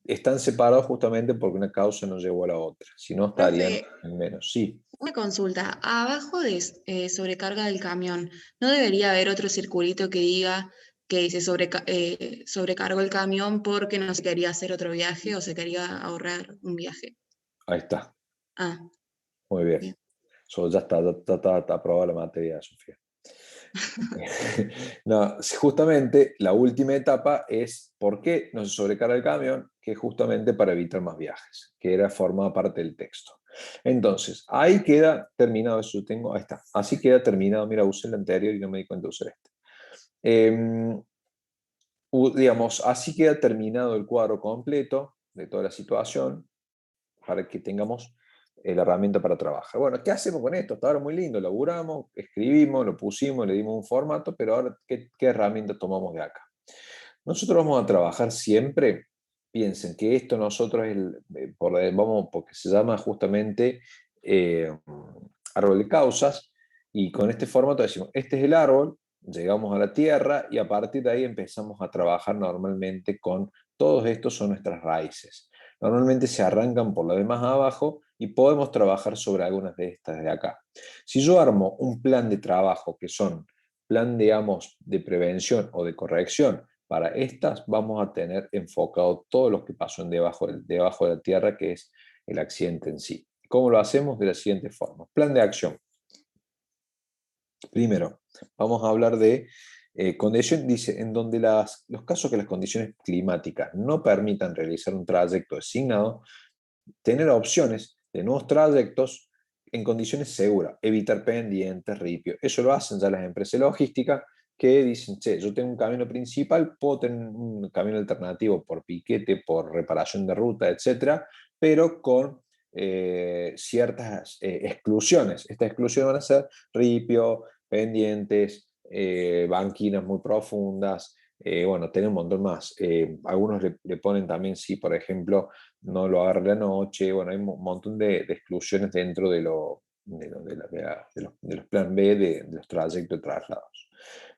están separados justamente porque una causa no llevó a la otra. Si no, estarían en menos. Sí. Una consulta. Abajo de sobrecarga del camión, ¿no debería haber otro circulito que diga que se sobrecargó el camión porque no se quería hacer otro viaje o se quería ahorrar un viaje? Ahí está. Ah. Muy bien. Ya está aprobada la materia, Sofía. No, justamente la última etapa es por qué no se sobrecarga el camión, que es justamente para evitar más viajes, que formaba parte del texto. Entonces, ahí queda terminado, eso tengo, ahí está, así queda terminado, mira, usé el anterior y no me di cuenta de usar este. Digamos, así queda terminado el cuadro completo de toda la situación, para que tengamos la herramienta para trabajar. Bueno, ¿qué hacemos con esto? Hasta ahora muy lindo, laburamos, escribimos, lo pusimos, le dimos un formato, pero ahora, ¿qué herramienta tomamos de acá? Nosotros vamos a trabajar siempre, piensen que esto nosotros porque se llama justamente árbol de causas, y con este formato decimos, este es el árbol, llegamos a la tierra y a partir de ahí empezamos a trabajar normalmente con, todos estos son nuestras raíces. Normalmente se arrancan por lo de más abajo y podemos trabajar sobre algunas de estas de acá. Si yo armo un plan de trabajo que son plan, digamos, de prevención o de corrección, para estas vamos a tener enfocado todo lo que pasó debajo de la tierra, que es el accidente en sí. ¿Cómo lo hacemos? De la siguiente forma. Plan de acción. Primero, vamos a hablar de condición, dice, en donde los casos que las condiciones climáticas no permitan realizar un trayecto designado, tener opciones de nuevos trayectos en condiciones seguras, evitar pendientes, ripio. Eso lo hacen ya las empresas logísticas que dicen, che, yo tengo un camino principal, puedo tener un camino alternativo por piquete, por reparación de ruta, etcétera, pero con ciertas exclusiones. Estas exclusiones van a ser ripio, pendientes, banquinas muy profundas, bueno, tiene un montón más. Algunos le ponen también, si por ejemplo no lo agarra la noche, bueno, hay un montón de exclusiones dentro de los plan B, de los trayectos de traslados.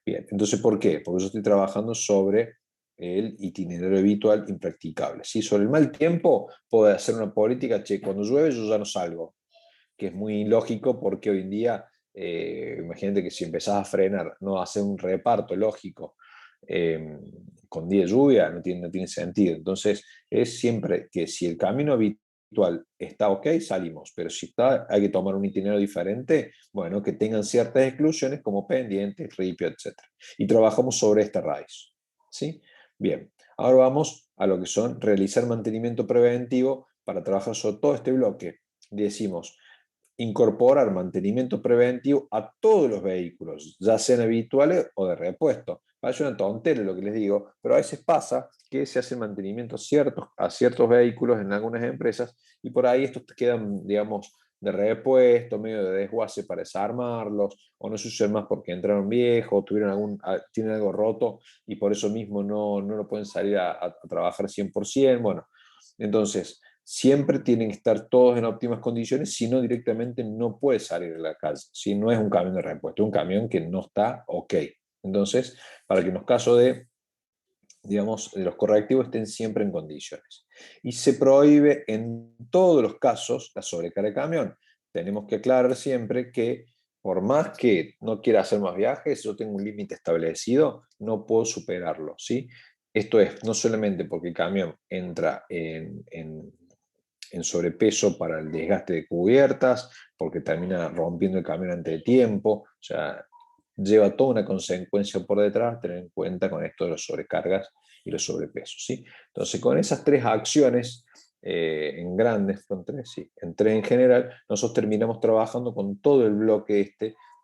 Bien, entonces, ¿por qué? Porque yo estoy trabajando sobre el itinerario habitual impracticable. ¿Sí? Sobre el mal tiempo, puedo hacer una política, che, cuando llueve yo ya no salgo, que es muy lógico porque hoy en día, imagínate que si empezás a frenar, no hacer un reparto lógico, con día de lluvia, no tiene sentido. Entonces, es siempre que si el camino habitual está ok, salimos, pero si está, hay que tomar un itinerario diferente, bueno, que tengan ciertas exclusiones como pendientes, ripio, etc. Y trabajamos sobre esta raíz. ¿Sí? Bien, ahora vamos a lo que son realizar mantenimiento preventivo para trabajar sobre todo este bloque. Decimos, incorporar mantenimiento preventivo a todos los vehículos, ya sean habituales o de repuesto. Parece una tontería lo que les digo, pero a veces pasa que se hace mantenimiento a ciertos vehículos en algunas empresas y por ahí estos quedan, digamos, de repuesto, medio de desguace para desarmarlos, o no se usan más porque entraron viejos, tienen algo roto y por eso mismo no lo pueden salir a trabajar 100%. Bueno, entonces, siempre tienen que estar todos en óptimas condiciones, si no directamente no puede salir de la calle, si no es un camión de repuesto, es un camión que no está ok. Entonces, para que en los casos digamos, de los correctivos estén siempre en condiciones. Y se prohíbe en todos los casos la sobrecarga de camión. Tenemos que aclarar siempre que por más que no quiera hacer más viajes, yo tengo un límite establecido, no puedo superarlo, ¿sí? Esto es no solamente porque el camión entra en sobrepeso para el desgaste de cubiertas, porque termina rompiendo el camión antes de tiempo, o sea, lleva toda una consecuencia por detrás, tener en cuenta con esto de las sobrecargas y los sobrepesos. ¿Sí? Entonces, con esas tres acciones, en grandes, son tres, sí, en tres en general, nosotros terminamos trabajando con todo el bloque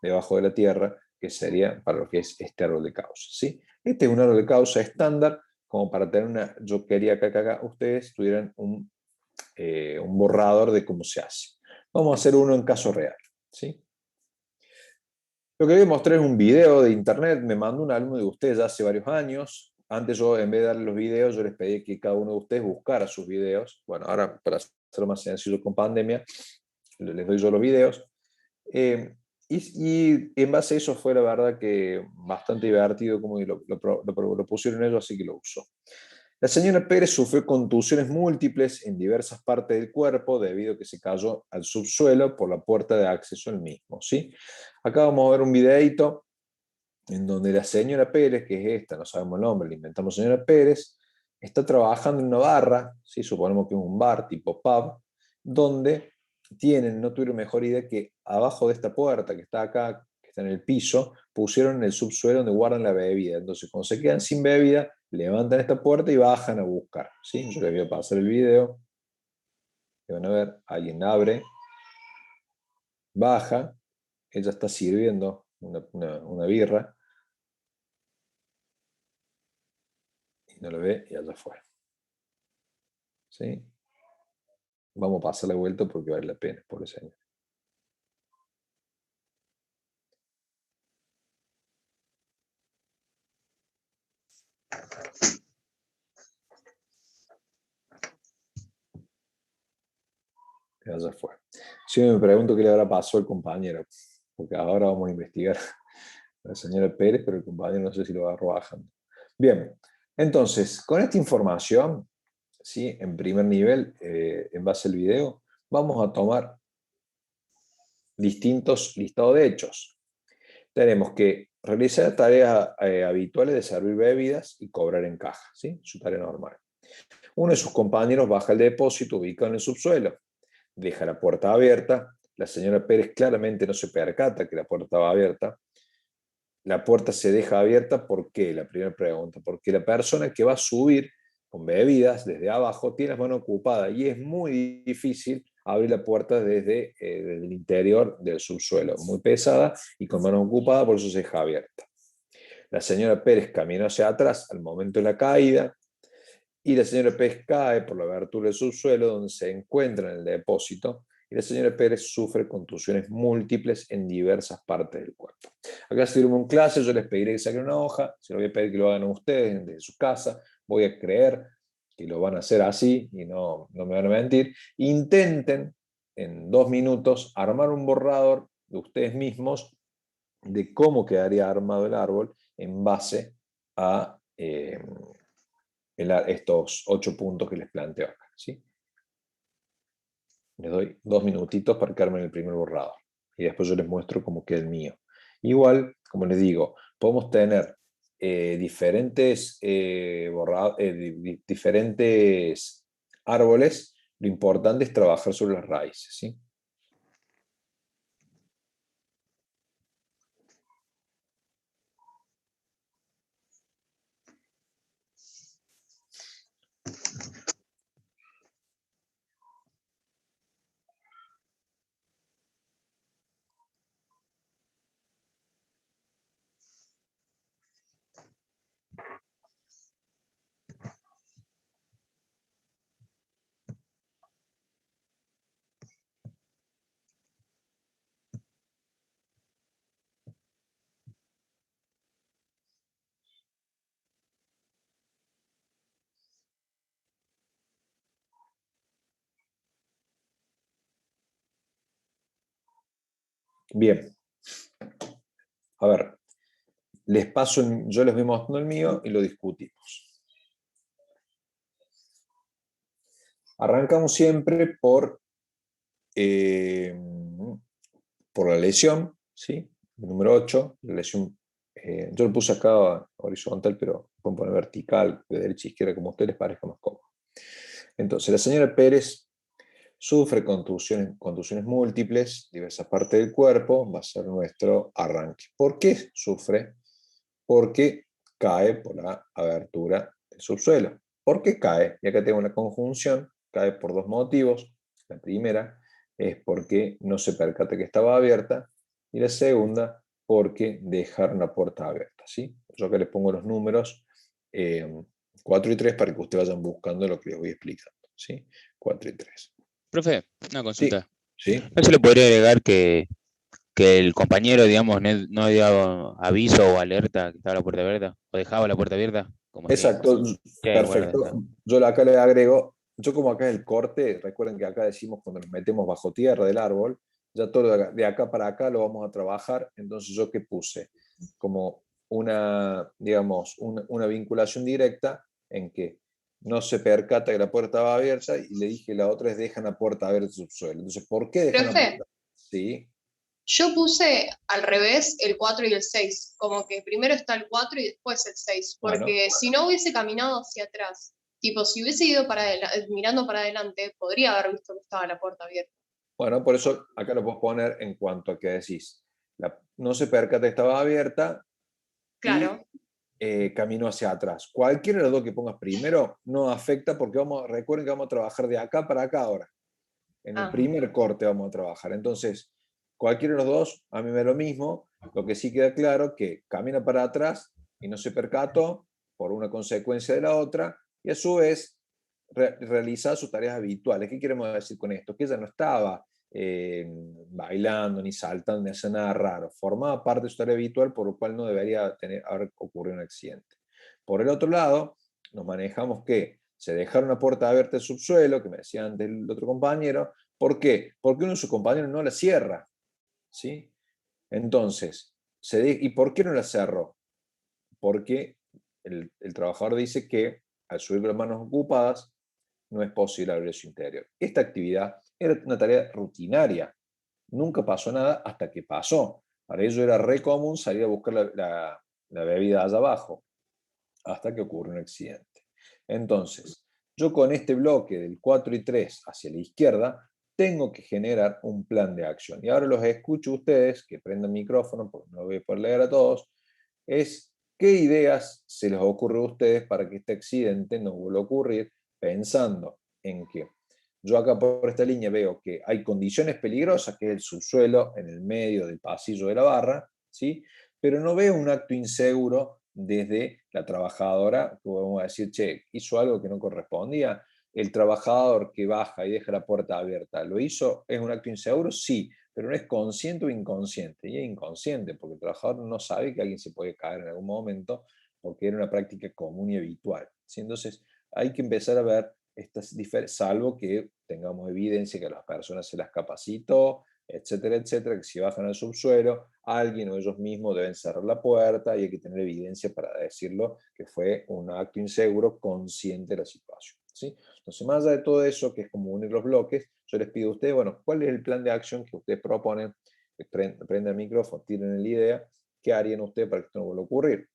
debajo de la tierra, que sería para lo que es este árbol de causa. ¿Sí? Este es un árbol de causa estándar, como para tener yo quería que acá ustedes tuvieran un borrador de cómo se hace. Vamos a hacer uno en caso real. ¿Sí? Lo que voy a mostrar es un video de internet, me mandó un alumno de ustedes ya hace varios años. Antes yo, en vez de darle los videos, yo les pedí que cada uno de ustedes buscara sus videos. Bueno, ahora para hacerlo más sencillo con pandemia, les doy yo los videos. Y en base a eso fue la verdad que bastante divertido como lo pusieron ellos, así que lo uso. La señora Pérez sufrió contusiones múltiples en diversas partes del cuerpo debido a que se cayó al subsuelo por la puerta de acceso al mismo. ¿Sí? Acá vamos a ver un videito en donde la señora Pérez, que es esta, no sabemos el nombre, le inventamos señora Pérez, está trabajando en una barra, ¿sí? Suponemos que es un bar tipo pub, donde no tuvieron mejor idea que abajo de esta puerta que está acá, que está en el piso, pusieron en el subsuelo donde guardan la bebida. Entonces, cuando se quedan sin bebida, levantan esta puerta y bajan a buscar. ¿Sí? Yo les voy a pasar el video. Y van a ver, alguien abre, baja, ella está sirviendo una birra, y no lo ve y allá fue. ¿Sí? Vamos a pasar la vuelta porque vale la pena, por el señor. Ya fue. Si me pregunto qué le habrá pasado al compañero, porque ahora vamos a investigar a la señora Pérez, pero el compañero no sé si lo va bajando. Bien, entonces, con esta información, ¿sí? En primer nivel, en base al video, vamos a tomar distintos listados de hechos. Tenemos que realizar tareas habituales de servir bebidas y cobrar en caja, ¿sí? Su tarea normal. Uno de sus compañeros baja el depósito ubicado en el subsuelo, deja la puerta abierta. La señora Pérez claramente no se percata que la puerta estaba abierta. La puerta se deja abierta, ¿por qué? La primera pregunta. Porque la persona que va a subir con bebidas desde abajo tiene las manos ocupadas y es muy difícil abrir la puerta desde el interior del subsuelo. Muy pesada y con manos ocupadas, por eso se deja abierta. La señora Pérez caminó hacia atrás al momento de la caída y la señora Pérez cae por la abertura del subsuelo donde se encuentra en el depósito y la señora Pérez sufre contusiones múltiples en diversas partes del cuerpo. Acá si un clase, yo les pediré que saquen una hoja, se lo voy a pedir que lo hagan ustedes desde su casa, voy a creer que lo van a hacer así y no me van a mentir. Intenten en 2 minutos armar un borrador de ustedes mismos de cómo quedaría armado el árbol en base a estos 8 puntos que les planteo acá, ¿sí? Les doy 2 minutitos para que armen el primer borrador y después yo les muestro cómo queda el mío. Igual, como les digo, podemos tener diferentes árboles. Lo importante es trabajar sobre las raíces, ¿sí? Bien. A ver, yo les voy mostrando el mío y lo discutimos. Arrancamos siempre por la lesión, ¿sí? El número 8, la lesión, yo lo puse acá horizontal, pero pueden poner vertical, de derecha a izquierda, como a ustedes les parezca más cómodo. Entonces, la señora Pérez sufre contusiones múltiples, diversas partes del cuerpo, va a ser nuestro arranque. ¿Por qué sufre? Porque cae por la abertura del subsuelo. ¿Por qué cae? Y acá tengo una conjunción, cae por 2 motivos. La primera es porque no se percata que estaba abierta y la segunda porque dejaron la puerta abierta, ¿sí? Yo acá les pongo los números 4 y 3 para que ustedes vayan buscando lo que les voy explicando, ¿sí? 4 y 3. Profe, una consulta. ¿Sí? ¿No se le podría agregar que el compañero, digamos, no dio aviso o alerta que estaba la puerta abierta? ¿O dejaba la puerta abierta? Como Exacto, perfecto. Yo acá le agrego, yo como acá es el corte, recuerden que acá decimos cuando nos metemos bajo tierra del árbol, ya todo de acá para acá lo vamos a trabajar, entonces yo que puse como una, digamos, una vinculación directa en que no se percata que la puerta va abierta y le dije la otra es dejan la puerta abierta del subsuelo. Entonces, ¿por qué dejan la puerta? Sí. Yo puse al revés el 4 y el 6, como que primero está el 4 y después el 6, porque si no hubiese caminado hacia atrás, tipo si hubiese ido mirando para adelante, podría haber visto que estaba la puerta abierta. Bueno, por eso acá lo puedo poner en cuanto a que decís, no se percata que estaba abierta, claro. Y caminó hacia atrás. Cualquiera de los dos que pongas primero no afecta porque recuerden que vamos a trabajar de acá para acá ahora. En el primer corte vamos a trabajar. Entonces, cualquiera de los dos, a mí me da lo mismo. Lo que sí queda claro que camina para atrás y no se percató por una consecuencia de la otra, y a su vez realizaba sus tareas habituales. ¿Qué queremos decir con esto? Que ella no estaba bailando, ni saltando, ni haciendo nada raro. Formaba parte de su tarea habitual, por lo cual no debería haber ocurrido un accidente. Por el otro lado, nos manejamos que se dejaron una puerta abierta al subsuelo, que me decía antes el otro compañero. ¿Por qué? Porque uno de sus compañeros no la cierra, ¿sí? Entonces, ¿y por qué no la cerró? Porque el trabajador dice que al subir con las manos ocupadas no es posible abrir su interior. Esta actividad era una tarea rutinaria. Nunca pasó nada hasta que pasó. Para ello era re común salir a buscar la bebida allá abajo, hasta que ocurrió un accidente. Entonces, yo con este bloque del 4 y 3 hacia la izquierda, tengo que generar un plan de acción. Y ahora los escucho a ustedes, que prendan el micrófono, porque no lo voy a poder leer a todos, es qué ideas se les ocurre a ustedes para que este accidente no vuelva a ocurrir, pensando en que yo acá por esta línea veo que hay condiciones peligrosas, que es el subsuelo en el medio del pasillo de la barra, ¿sí? Pero no veo un acto inseguro desde la trabajadora, que vamos a decir, che, hizo algo que no correspondía. El trabajador que baja y deja la puerta abierta, ¿lo hizo? ¿Es un acto inseguro? Sí, pero no es consciente o inconsciente. Y es inconsciente, porque el trabajador no sabe que alguien se puede caer en algún momento, porque era una práctica común y habitual, ¿sí? Entonces, hay que empezar a ver estas diferencias, salvo que tengamos evidencia que a las personas se las capacitó, etcétera, etcétera, que si bajan al subsuelo, alguien o ellos mismos deben cerrar la puerta y hay que tener evidencia para decirlo que fue un acto inseguro consciente de la situación, ¿sí? Entonces, más allá de todo eso, que es como unir los bloques, yo les pido a ustedes, bueno, ¿cuál es el plan de acción que ustedes proponen? Prendan el micrófono, tienen la idea, ¿qué harían ustedes para que esto no vuelva a ocurrir?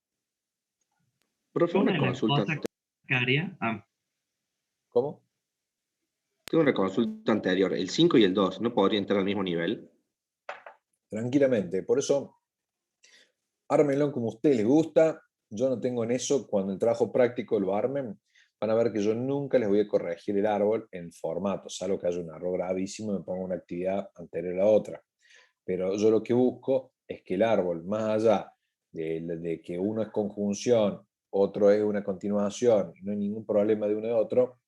Profe, una consulta. ¿Qué haría? ¿Cómo? Tengo una consulta anterior. ¿El 5 y el 2 no podrían estar al mismo nivel? Tranquilamente. Por eso, ármenlo como a ustedes les gusta. Yo no tengo en eso. Cuando el trabajo práctico lo armen, van a ver que yo nunca les voy a corregir el árbol en formato, salvo que haya un error gravísimo y me ponga una actividad anterior a la otra. Pero yo lo que busco es que el árbol, más allá de que uno es conjunción, otro es una continuación, no hay ningún problema de uno y otro,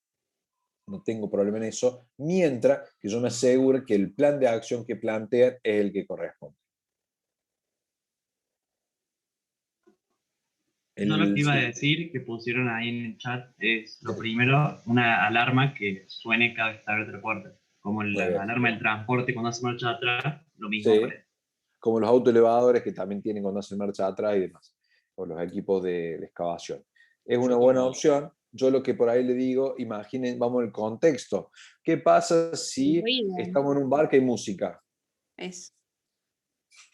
no tengo problema en eso, mientras que yo me asegure que el plan de acción que plantean es el que corresponde. Yo lo que iba a decir, que pusieron ahí en el chat, es lo primero, una alarma que suene cada vez que se abre otra puerta. Como la alarma del transporte cuando hace marcha atrás, lo mismo. Sí, como los autoelevadores que también tienen cuando hacen marcha atrás y demás, o los equipos de excavación. Es una buena opción. Yo lo que por ahí le digo, imaginen, vamos al contexto. ¿Qué pasa si estamos en un bar que hay música?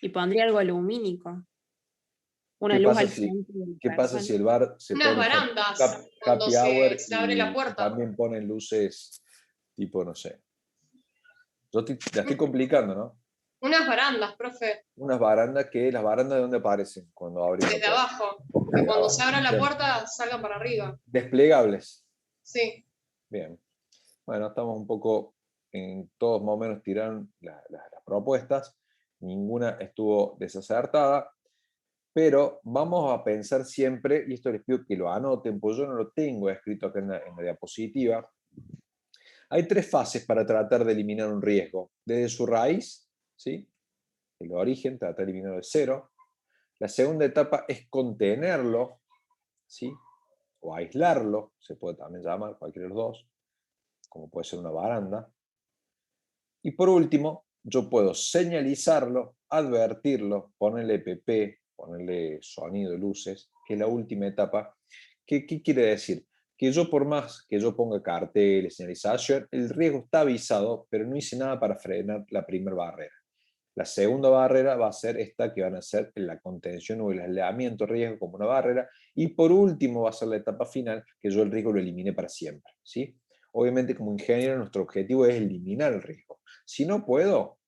Y pondría algo lumínico. Una ¿Qué luz pasa al si, frente de la ¿qué pasa persona? si el bar se Unas pone barandas, cuando happy hour se abre la puerta. también ponen luces tipo, no sé. Yo la estoy complicando, ¿no? Unas barandas, profe. Unas barandas ¿las barandas de dónde aparecen cuando abrimos? Desde abajo. Que cuando se abra la puerta salgan para arriba. Desplegables. Sí. Bien. Bueno, estamos un poco en todos más o menos tiraron las propuestas. Ninguna estuvo desacertada. Pero vamos a pensar siempre, y esto les pido que lo anoten, pues yo no lo tengo escrito acá en la diapositiva. Hay 3 fases para tratar de eliminar un riesgo. Desde su raíz, ¿sí? El origen, tratar de eliminarlo de cero. La segunda etapa es contenerlo, ¿sí? O aislarlo, se puede también llamar, cualquiera de los dos, como puede ser una baranda. Y por último, yo puedo señalizarlo, advertirlo, ponerle EPP, ponerle sonido, luces, que es la última etapa. ¿Qué quiere decir? Que yo por más que yo ponga carteles, señalización, el riesgo está avisado, pero no hice nada para frenar la primera barrera. La segunda barrera va a ser esta que van a ser la contención o el aislamiento riesgo como una barrera. Y por último va a ser la etapa final, que yo el riesgo lo elimine para siempre, ¿sí? Obviamente como ingeniero nuestro objetivo es eliminar el riesgo. Si no puedo,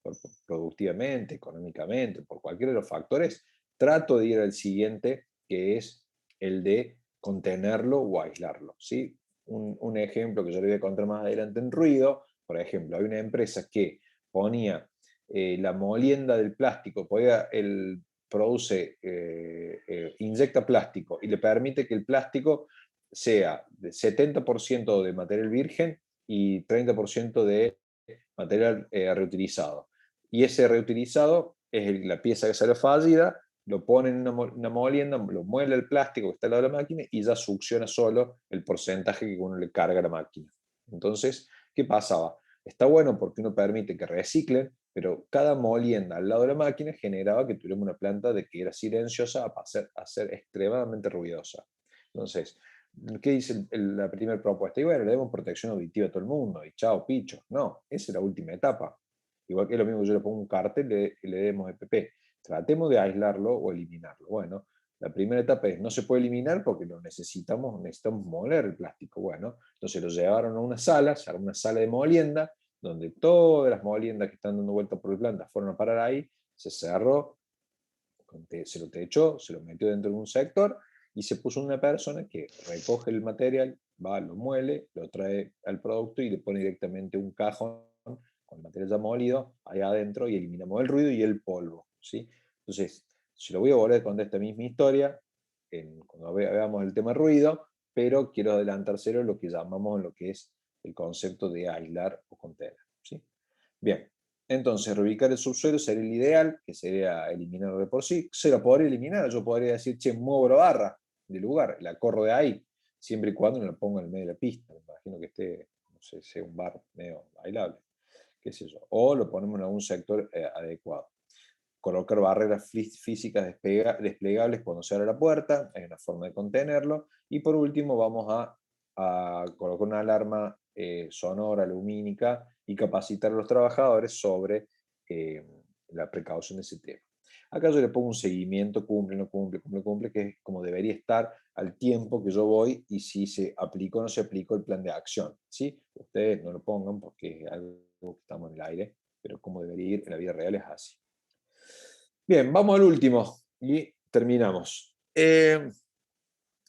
productivamente, económicamente, por cualquiera de los factores, trato de ir al siguiente, que es el de contenerlo o aislarlo, ¿sí? Un ejemplo que yo le voy a contar más adelante en ruido, por ejemplo, hay una empresa que ponía la molienda del plástico, inyecta plástico y le permite que el plástico sea de 70% de material virgen y 30% de material reutilizado. Y ese reutilizado es la pieza que salió fallida, lo pone en una molienda, lo muele el plástico que está al lado de la máquina y ya succiona solo el porcentaje que uno le carga a la máquina. Entonces, ¿qué pasaba? Está bueno porque uno permite que reciclen, pero cada molienda al lado de la máquina generaba que tuviéramos una planta de que era silenciosa a ser extremadamente ruidosa. Entonces, ¿qué dice la primera propuesta? Y bueno, le demos protección auditiva a todo el mundo, y chao, picho. No, esa es la última etapa. Igual que es lo mismo que yo le pongo un cartel y le demos EPP. Tratemos de aislarlo o eliminarlo. Bueno, la primera etapa es, no se puede eliminar porque lo necesitamos moler el plástico. Bueno, entonces lo llevaron a una sala, se armó una sala de molienda, donde todas las moliendas que están dando vueltas por el planta fueron a parar ahí, se cerró, se lo techó, se lo metió dentro de un sector y se puso una persona que recoge el material, va, lo muele, lo trae al producto y le pone directamente un cajón con el material ya molido allá adentro y eliminamos el ruido y el polvo, ¿sí? Entonces, se lo voy a volver a contar esta misma historia cuando veamos el tema ruido, pero quiero adelantárselo lo que llamamos lo que es el concepto de aislar o contener, ¿sí? Bien, entonces reubicar el subsuelo sería el ideal, que sería eliminarlo de por sí. Se lo podría eliminar, yo podría decir, che, muevo la barra del lugar, la corro de ahí, siempre y cuando no la ponga en el medio de la pista. Me imagino que esté, no sé, sea un bar medio bailable, qué sé yo. O lo ponemos en algún sector adecuado. Colocar barreras físicas desplegables cuando se abre la puerta, hay una forma de contenerlo. Y por último vamos a colocar una alarma sonora, lumínica, y capacitar a los trabajadores sobre la precaución de ese tema. Acá yo le pongo un seguimiento, cumple, no cumple, cumple, que es como debería estar al tiempo que yo voy y si se aplicó o no se aplicó el plan de acción, ¿sí? Ustedes no lo pongan porque es algo que estamos en el aire, pero como debería ir en la vida real es así. Bien, vamos al último y terminamos.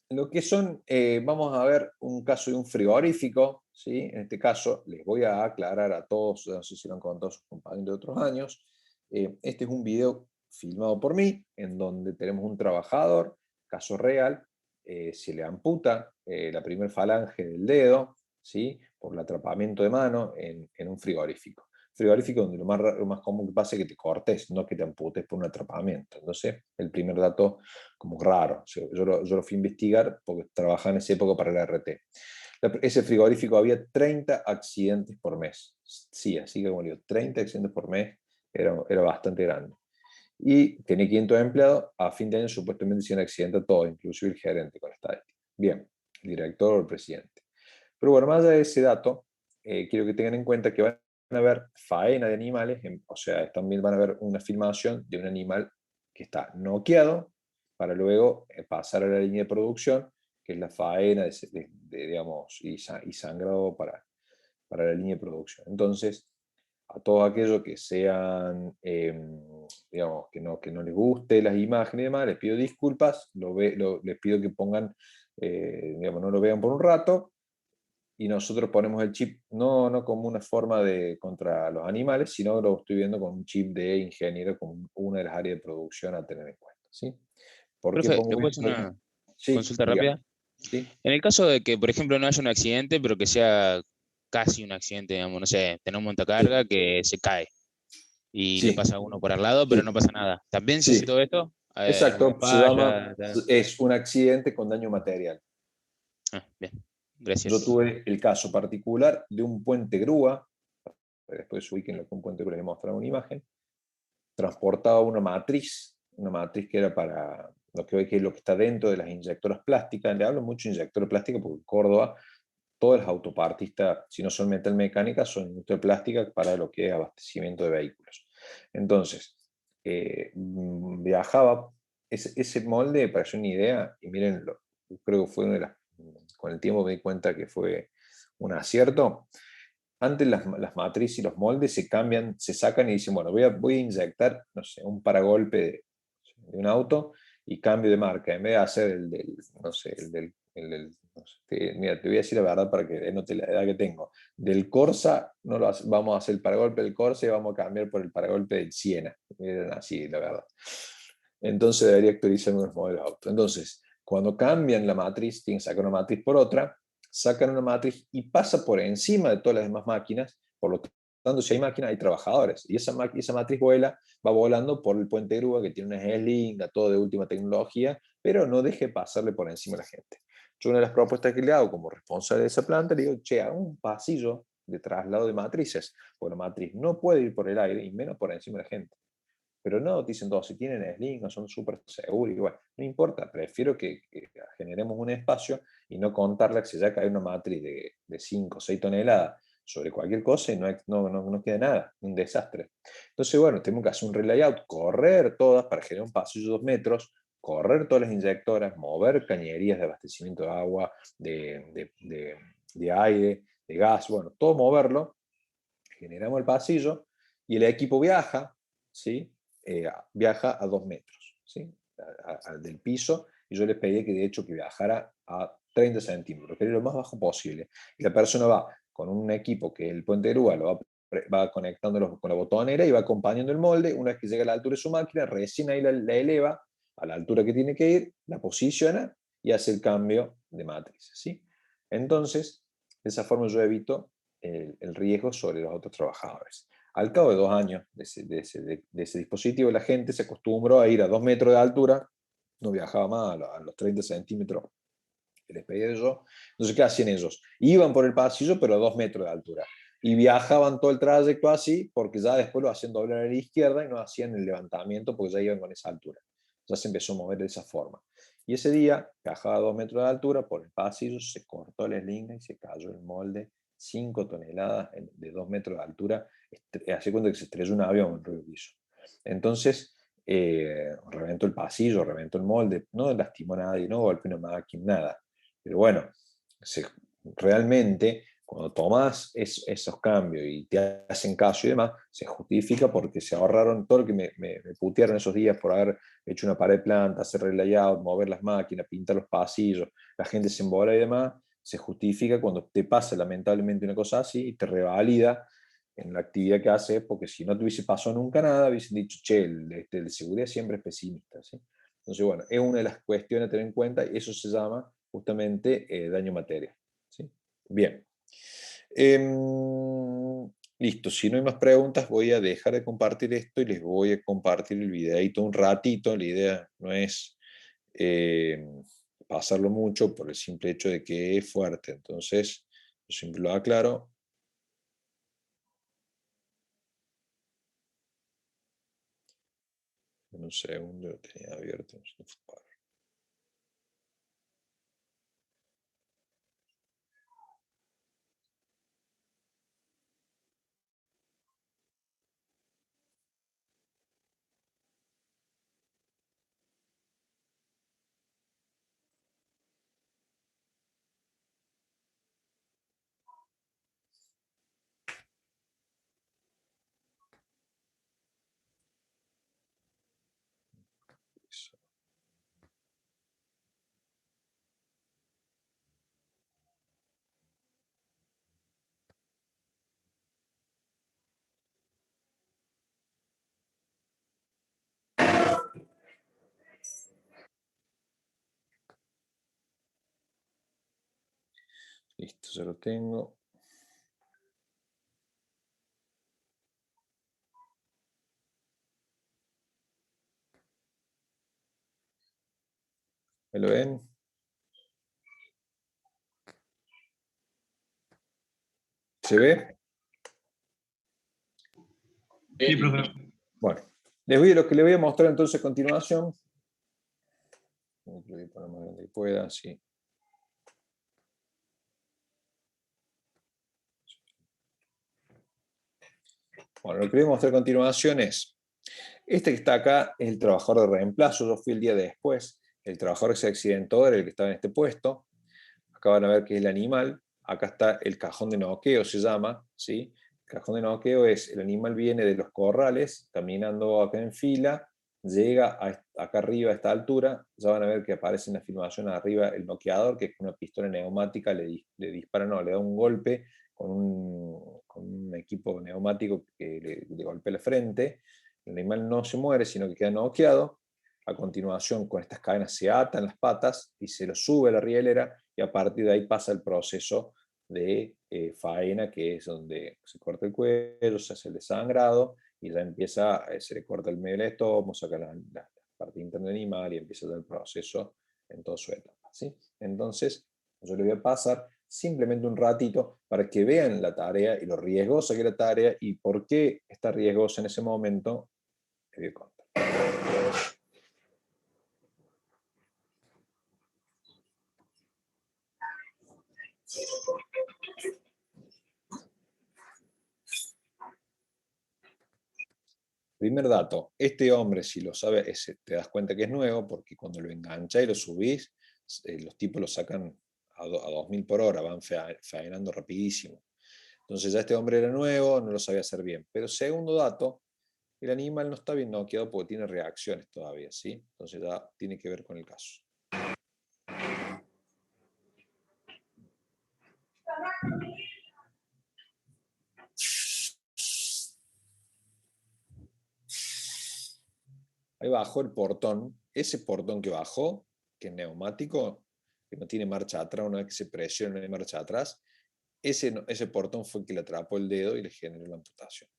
Lo que son, vamos a ver un caso de un frigorífico, ¿sí? En este caso les voy a aclarar a todos, no sé si lo han contado sus compañeros de otros años, este es un video filmado por mí, en donde tenemos un trabajador, caso real, se le amputa la primer falange del dedo, ¿sí? Por el atrapamiento de mano en un frigorífico. Frigorífico donde lo más común que pasa es que te cortes, no que te amputes por un atrapamiento. Entonces, el primer dato como raro. Yo lo fui a investigar porque trabajaba en esa época para la RT. Ese frigorífico había 30 accidentes por mes. Sí, así que como digo, 30 accidentes por mes era bastante grande. Y tenía 500 empleados, a fin de año supuestamente se iban a accidentar todos, inclusive el gerente con la estadística. Bien, el director o el presidente. Pero bueno, más allá de ese dato, quiero que tengan en cuenta que van a ver faena de animales, o sea, también van a ver una filmación de un animal que está noqueado para luego pasar a la línea de producción, que es la faena digamos, y sangrado para la línea de producción. Entonces, a todos aquellos que sean, digamos, que no les guste las imágenes y demás, les pido disculpas, les pido que pongan, digamos, no lo vean por un rato, y nosotros ponemos el chip no como una forma contra los animales, sino lo estoy viendo con un chip de ingeniero, como una de las áreas de producción a tener en cuenta, ¿sí? ¿Por qué Profe, pongo ¿le puedo hacer esto? una Sí, consulta dígame. rápida? ¿Sí? En el caso de que, por ejemplo, no haya un accidente, pero que sea casi un accidente, digamos, no sé, tener un montacarga que se cae y le Sí, pasa a uno por al lado, pero sí, no pasa nada. ¿También se sí. hace todo esto? Exacto, se llama, Falla, es un accidente con daño material. bien, Yo gracias. tuve el caso particular de un puente grúa, después ubíquenlo con un puente grúa, les mostraba una imagen, transportaba una matriz que era para lo que hoy que es lo que está dentro de las inyectoras plásticas. Le hablo mucho de inyectoras plásticas porque en Córdoba todas las autopartistas, si no son metalmecánicas, son industria plástica para lo que es abastecimiento de vehículos. Entonces, viajaba ese molde, para hacer una idea, y miren, creo que fue una de las, con el tiempo me di cuenta que fue un acierto. Antes las matrices y los moldes se cambian, se sacan y dicen, bueno, voy a inyectar, no sé, un paragolpe de un auto y cambio de marca. En vez de hacer el del no sé, no sé, mira, te voy a decir la verdad para que note la edad que tengo. Del Corsa, no vamos a hacer el paragolpe del Corsa y vamos a cambiar por el paragolpe del Siena. Miren así, la verdad. Entonces debería actualizar unos modelos de auto. Entonces, Cuando cambian la matriz, tienen que sacar una matriz por otra, sacan una matriz y pasa por encima de todas las demás máquinas. Por lo tanto, si hay máquinas, hay trabajadores. Y esa matriz va volando por el puente de grúa, que tiene una S-Link, todo de última tecnología, pero no deje pasarle por encima a la gente. Yo una de las propuestas que le hago como responsable de esa planta, le digo, che, haga un pasillo de traslado de matrices, porque la matriz no puede ir por el aire y menos por encima de la gente. Pero no, dicen todos, si tienen S-Link, no son súper seguros, igual, no importa, prefiero que generemos un espacio y no contarle que si ya cae una matriz de 5 o 6 toneladas sobre cualquier cosa y no queda nada, un desastre. Entonces, bueno, tenemos que hacer un relayout, correr todas para generar un pasillo de 2 metros, correr todas las inyectoras, mover cañerías de abastecimiento de agua, de aire, de gas, bueno, todo moverlo, generamos el pasillo y el equipo viaja, ¿sí? Viaja a 2 metros, ¿sí? Del piso, y yo les pedí que de hecho que viajara a 30 centímetros, que era lo más bajo posible. Y la persona va con un equipo que el puente de grúa lo va conectándolo con la botonera y va acompañando el molde. Una vez que llega a la altura de su máquina, recién ahí la eleva a la altura que tiene que ir, la posiciona y hace el cambio de matriz, ¿sí? Entonces, de esa forma yo evito el riesgo sobre los otros trabajadores. Al cabo de 2 años de ese dispositivo, la gente se acostumbró a ir a 2 metros de altura, no viajaba más a los 30 centímetros que les pedía yo. Entonces, ¿qué hacían ellos? Iban por el pasillo, pero a 2 metros de altura. Y viajaban todo el trayecto así, porque ya después lo hacían doblar a la izquierda y no hacían el levantamiento porque ya iban con esa altura. Ya se empezó a mover de esa forma. Y ese día, viajaba a 2 metros de altura, por el pasillo, se cortó la eslinga y se cayó el molde. 5 toneladas de 2 metros de altura, hace cuenta que se estrelló un avión en Río Piso. Entonces, reventó el pasillo, reventó el molde, no lastimó a nadie, no golpeó una máquina, nada. Pero bueno, realmente, cuando tomas esos cambios y te hacen caso y demás, se justifica porque se ahorraron todo lo que me putearon esos días por haber hecho una pared de planta, hacer el layout, mover las máquinas, pintar los pasillos, la gente se embola y demás. Se justifica cuando te pasa lamentablemente una cosa así y te revalida en la actividad que haces, porque si no te hubiese pasado nunca nada, hubiesen dicho, che, el de seguridad siempre es pesimista, ¿sí? Entonces, bueno, es una de las cuestiones a tener en cuenta y eso se llama justamente daño material, ¿sí? Bien. Listo, si no hay más preguntas voy a dejar de compartir esto y les voy a compartir el videito un ratito. La idea no es pasarlo mucho por el simple hecho de que es fuerte. Entonces, yo siempre lo aclaro. En un segundo lo tenía abierto. Listo, ya lo tengo. ¿Me lo ven? ¿Se ve? Sí, profe. Bueno, lo que les voy a mostrar entonces a continuación. Voy a poner más grande que pueda, sí. Bueno, lo que voy a mostrar a continuación es, este que está acá es el trabajador de reemplazo, yo fui el día después, el trabajador que se accidentó era el que estaba en este puesto, acá van a ver que es el animal, acá está el cajón de noqueo, se llama, ¿sí? El cajón de noqueo es, el animal viene de los corrales, caminando acá en fila, llega acá arriba a esta altura, ya van a ver que aparece en la filmación arriba el noqueador, que con una pistola neumática le dispara, no, le da un golpe con un equipo neumático que le golpea la frente. El animal no se muere, sino que queda noqueado. A continuación, con estas cadenas se atan las patas y se lo sube a la rielera, y a partir de ahí pasa el proceso de faena, que es donde se corta el cuello, se hace el desangrado, y ya empieza, se le corta el medio del estómago, saca la parte interna del animal y empieza ya el proceso en toda su etapa, ¿sí? Entonces, yo le voy a pasar simplemente un ratito para que vean la tarea y lo riesgosa que es la tarea y por qué está riesgosa en ese momento. Le voy a contar. Primer dato, este hombre, si lo sabe, te das cuenta que es nuevo, porque cuando lo enganchás y lo subís, los tipos lo sacan a 2000 por hora, van faenando rapidísimo. Entonces ya este hombre era nuevo, no lo sabía hacer bien. Pero segundo dato, el animal no está bien noqueado porque tiene reacciones todavía, ¿sí? Entonces ya tiene que ver con el caso. Ahí bajó el portón. Ese portón que bajó, que es neumático, que no tiene marcha atrás, una vez que se presiona no hay marcha atrás, ese portón fue el que le atrapó el dedo y le generó la amputación.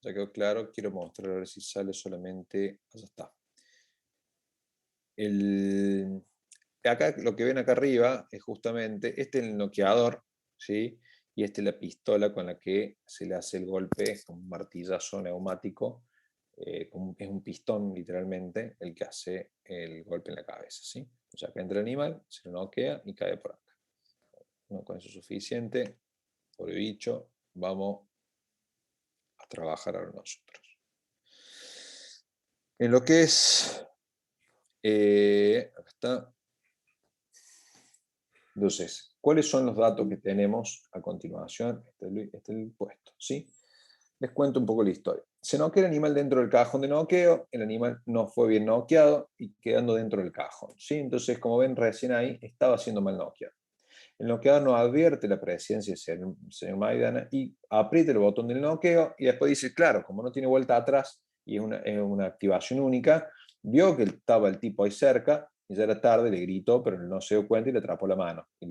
Ya quedó claro, quiero mostrar a ver si sale solamente. Ya está. Acá, lo que ven acá arriba es justamente, este es el noqueador, ¿sí? Y este es la pistola con la que se le hace el golpe, con un martillazo neumático, es un pistón literalmente el que hace el golpe en la cabeza, ¿sí? O sea, que entra el animal, se lo noquea y cae por acá. No, con eso es suficiente, pobre bicho, vamos a trabajar ahora nosotros. En lo que es, acá está. Entonces, ¿cuáles son los datos que tenemos a continuación? Este es el puesto, ¿sí? Les cuento un poco la historia. Se noquea el animal dentro del cajón de noqueo, el animal no fue bien noqueado y quedando dentro del cajón, ¿sí? Entonces, como ven recién ahí, estaba siendo mal noqueado. El noqueador no advierte la presencia del señor Maidana y aprieta el botón del noqueo y después dice, claro, como no tiene vuelta atrás y es una activación única, vio que estaba el tipo ahí cerca y ya era tarde, le gritó, pero no se dio cuenta y le atrapó la mano. Y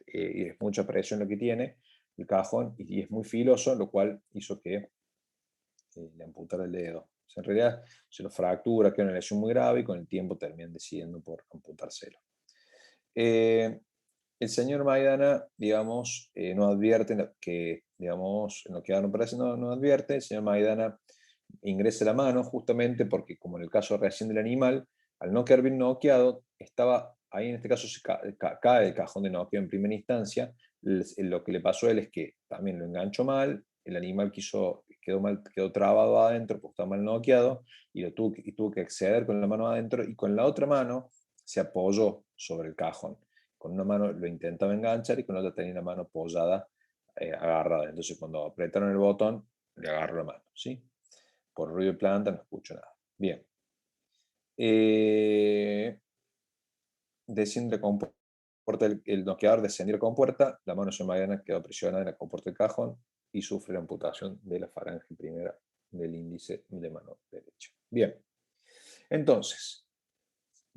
es mucha presión lo que tiene el cajón y es muy filoso, lo cual hizo que le amputara el dedo. O sea, en realidad se lo fractura, queda una lesión muy grave y con el tiempo terminan decidiendo por amputárselo. El señor Maidana, digamos, no advierte que, digamos, en lo que no parece, no advierte. El señor Maidana ingresa la mano justamente porque, como en el caso recién del animal, al no quedar bien noqueado, estaba ahí, en este caso se cae el cajón de noqueo en primera instancia. Lo que le pasó a él es que también lo enganchó mal, el animal quedó trabado adentro porque estaba mal noqueado y tuvo que acceder con la mano adentro y con la otra mano se apoyó sobre el cajón. Con una mano lo intentaba enganchar y con la otra tenía la mano apoyada, agarrada. Entonces cuando apretaron el botón, le agarró la mano, ¿sí? Por ruido de planta no escucho nada. Bien. Desciende la compuerta, el noqueador descendió la compuerta, la mano de Maidana quedó presionada en la compuerta del cajón y sufre la amputación de la falange primera del índice de mano derecha. Bien. Entonces,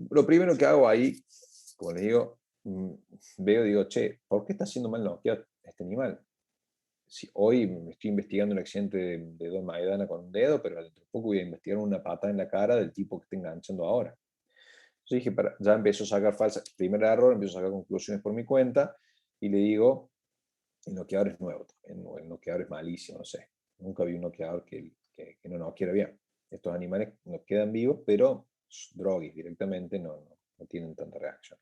lo primero que hago ahí, como les digo, digo, che, ¿por qué está haciendo mal noqueado este animal? Si hoy me estoy investigando un accidente de Don Maidana con un dedo, pero dentro de poco voy a investigar una patada en la cara del tipo que está enganchando ahora. Entonces dije, ya empiezo a sacar primer error, empiezo a sacar conclusiones por mi cuenta, y le digo, el noqueador es nuevo, el noqueador es malísimo, no sé. Nunca vi un noqueador que no noqueara bien. Estos animales nos quedan vivos, pero droguis directamente no tienen tanta reacción.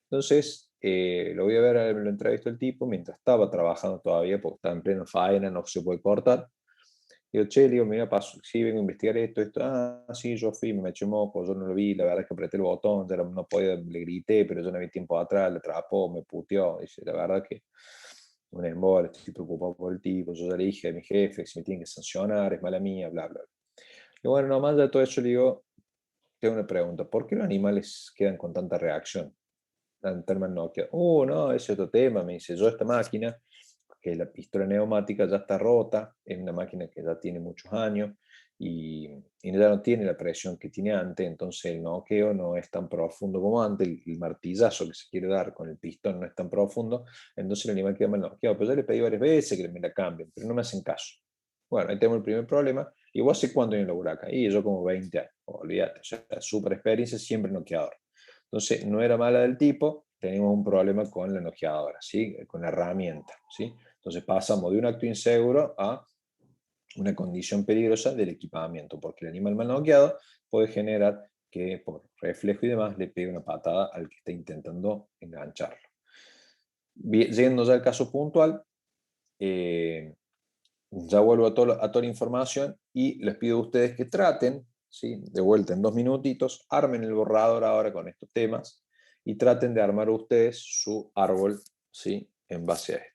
Entonces, lo voy a ver, lo entrevisto el tipo, mientras estaba trabajando todavía, porque estaba en pleno faena, no se puede cortar. Digo, che, digo, mira, paso, sí, vengo a investigar esto, sí, yo fui, me eché moco, yo no lo vi, la verdad es que apreté el botón, ya no podía, le grité, pero yo no había tiempo atrás, le atrapó, me puteó, dice, la verdad que un embole, estoy preocupado por el tipo, yo ya le dije a mi jefe que se me tienen que sancionar, es mala mía, bla, bla, bla. Y bueno, nomás de todo eso le digo, tengo una pregunta, ¿por qué los animales quedan con tanta reacción? En términos Nokia, no, ese es otro tema, me dice, yo esta máquina, que la pistola neumática ya está rota, es una máquina que ya tiene muchos años y ya no tiene la presión que tiene antes, entonces el noqueo no es tan profundo como antes, el martillazo que se quiere dar con el pistón no es tan profundo, entonces el animal queda mal noqueado. Pero yo le pedí varias veces que me la cambien, pero no me hacen caso. Bueno, ahí tenemos el primer problema. ¿Y vos hace cuánto en la huraca? Y yo como 20 años, olvídate, o sea, súper experiencia, siempre noqueador. Entonces, no era mala del tipo, tenemos un problema con la noqueadora, ¿sí? Con la herramienta, ¿sí? Entonces pasamos de un acto inseguro a una condición peligrosa del equipamiento, porque el animal mal noqueado puede generar que por reflejo y demás le pegue una patada al que está intentando engancharlo. Yendo ya al caso puntual, ya vuelvo a toda la información y les pido a ustedes que traten, ¿sí? De vuelta en 2 minutitos, armen el borrador ahora con estos temas y traten de armar ustedes su árbol, ¿sí? En base a esto.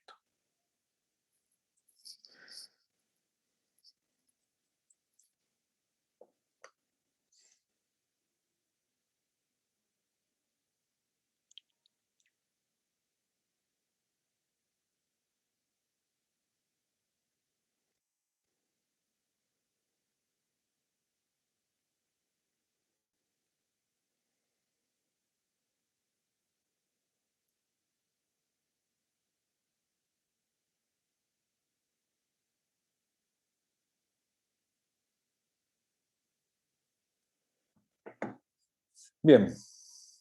Bien,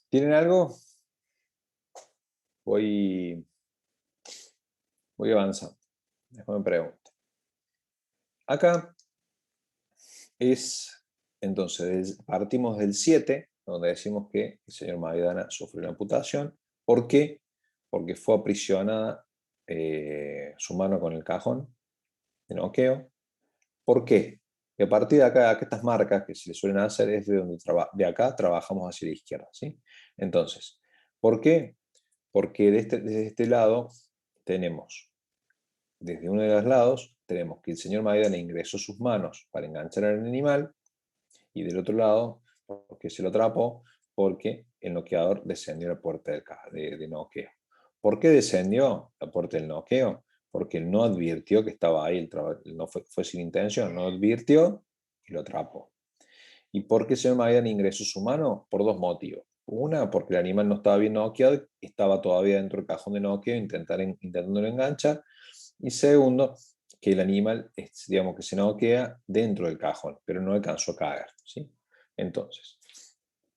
¿tienen algo? Voy avanzando. Déjame preguntar. Acá entonces, partimos del 7, donde decimos que el señor Maidana sufrió una amputación. ¿Por qué? Porque fue aprisionada su mano con el cajón de noqueo. ¿Por qué? Y a partir de acá estas marcas que se le suelen hacer es de acá trabajamos hacia la izquierda, ¿sí? Entonces, ¿por qué? Porque desde este lado tenemos, desde uno de los lados, tenemos que el señor Maidana ingresó sus manos para enganchar al animal y del otro lado, porque se lo atrapó, porque el noqueador descendió a la puerta de noqueo. ¿Por qué descendió la puerta del noqueo? Porque él no advirtió que estaba ahí, no fue sin intención, no advirtió y lo atrapó. ¿Y por qué el señor Maidana ingresó su mano? Por 2 motivos. Una, porque el animal no estaba bien noqueado, estaba todavía dentro del cajón de noqueo intentándolo enganchar. Y segundo, que el animal, digamos que se noquea dentro del cajón, pero no alcanzó a caer, ¿sí? Entonces,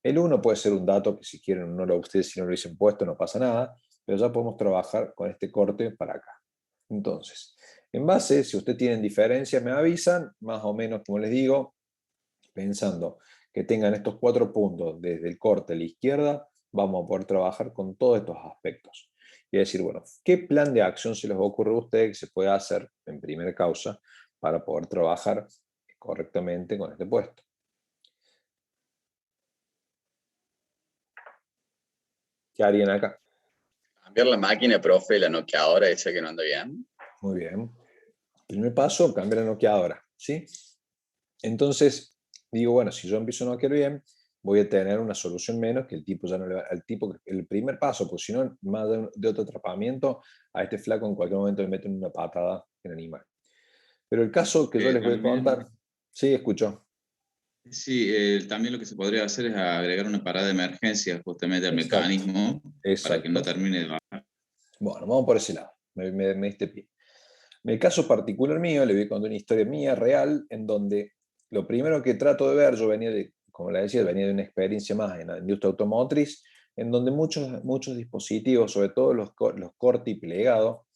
el 1 puede ser un dato que si quieren ustedes si no lo hubiesen puesto no pasa nada, pero ya podemos trabajar con este corte para acá. Entonces, en base, si ustedes tienen diferencias me avisan, más o menos como les digo, pensando que tengan estos 4 puntos desde el corte a la izquierda, vamos a poder trabajar con todos estos aspectos. Y decir, bueno, ¿qué plan de acción se les ocurre a ustedes que se pueda hacer en primera causa para poder trabajar correctamente con este puesto? ¿Qué harían acá? Cambiar la máquina, profe, la noqueadora esa que no anda bien. Muy bien. Primer paso, cambiar la noqueadora, ¿sí? Entonces, digo, bueno, si yo empiezo a noquear bien, voy a tener una solución menos que el tipo ya no le va, el primer paso, porque si no, más de otro atrapamiento, a este flaco en cualquier momento le meten una patada en el animal. Pero el caso que yo les voy a contar, sí, escucho. Sí, también lo que se podría hacer es agregar una parada de emergencia justamente al mecanismo para que no termine de bajar. Bueno, vamos por ese lado, me diste pie. En el caso particular mío, le voy a contar una historia mía real, en donde lo primero que trato de ver, yo venía como les decía, venía de una experiencia más en la industria automotriz, en donde muchos dispositivos, sobre todo los corte y plegado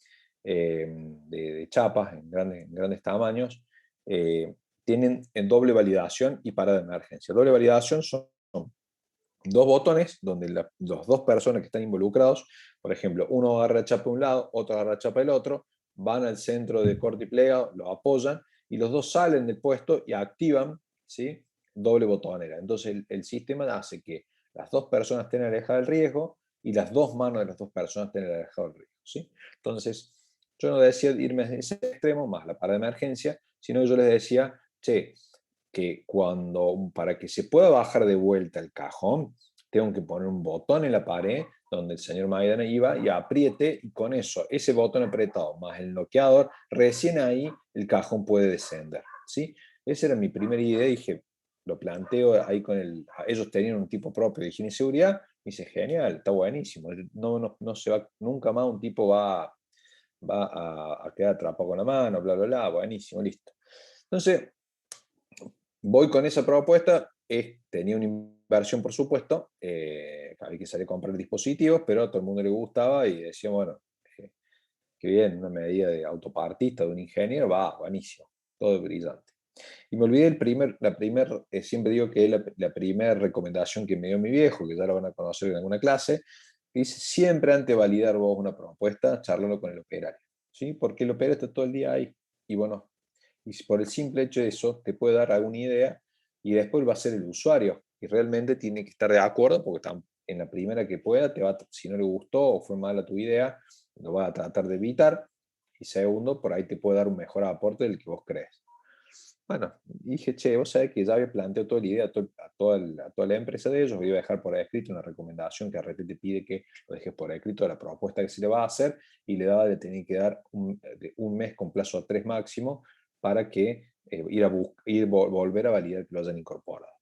de chapas en grandes tamaños, tienen en doble validación y parada de emergencia. Doble validación son dos botones donde las dos personas que están involucrados, por ejemplo, uno agarra chapa de un lado, otro agarra chapa del otro, van al centro de corte y plegado, lo apoyan y los dos salen del puesto y activan, ¿sí?, doble botonera. Entonces el sistema hace que las dos personas estén alejadas del riesgo y las dos manos de las dos personas estén alejadas del riesgo, ¿sí? Entonces yo no decía irme a ese extremo, más la parada de emergencia, sino yo les decía, che, que para que se pueda bajar de vuelta el cajón, tengo que poner un botón en la pared donde el señor Maidana iba y apriete, y con eso, ese botón apretado más el bloqueador, recién ahí el cajón puede descender, ¿sí? Esa era mi primera idea, dije, lo planteo ahí ellos tenían un tipo propio de higiene y seguridad, me dice, genial, está buenísimo, no se va, nunca más un tipo va a quedar atrapado con la mano, bla, bla, bla, buenísimo, listo. Entonces, voy con esa propuesta, tenía una inversión, por supuesto, había que salir a comprar dispositivos, pero a todo el mundo le gustaba y decía, bueno, qué bien, una medida de autopartista, de un ingeniero, va, buenísimo, todo brillante. Y me olvidé siempre digo que es la primera recomendación que me dio mi viejo, que ya lo van a conocer en alguna clase, que dice, siempre antes de validar vos una propuesta, charlalo con el operario, ¿sí? Porque el operario está todo el día ahí, y bueno, y por el simple hecho de eso te puede dar alguna idea y después va a ser el usuario y realmente tiene que estar de acuerdo porque en la primera que pueda, si no le gustó o fue mala tu idea, lo va a tratar de evitar, y segundo, por ahí te puede dar un mejor aporte del que vos crees. Bueno, dije, che, vos sabés que ya había planteado toda la idea a toda la empresa de ellos, iba a dejar por escrito una recomendación que RT te pide que lo dejes por escrito, la propuesta que se le va a hacer, y le daba de tener que dar un mes con plazo a 3 máximo para que volver a validar que lo hayan incorporado.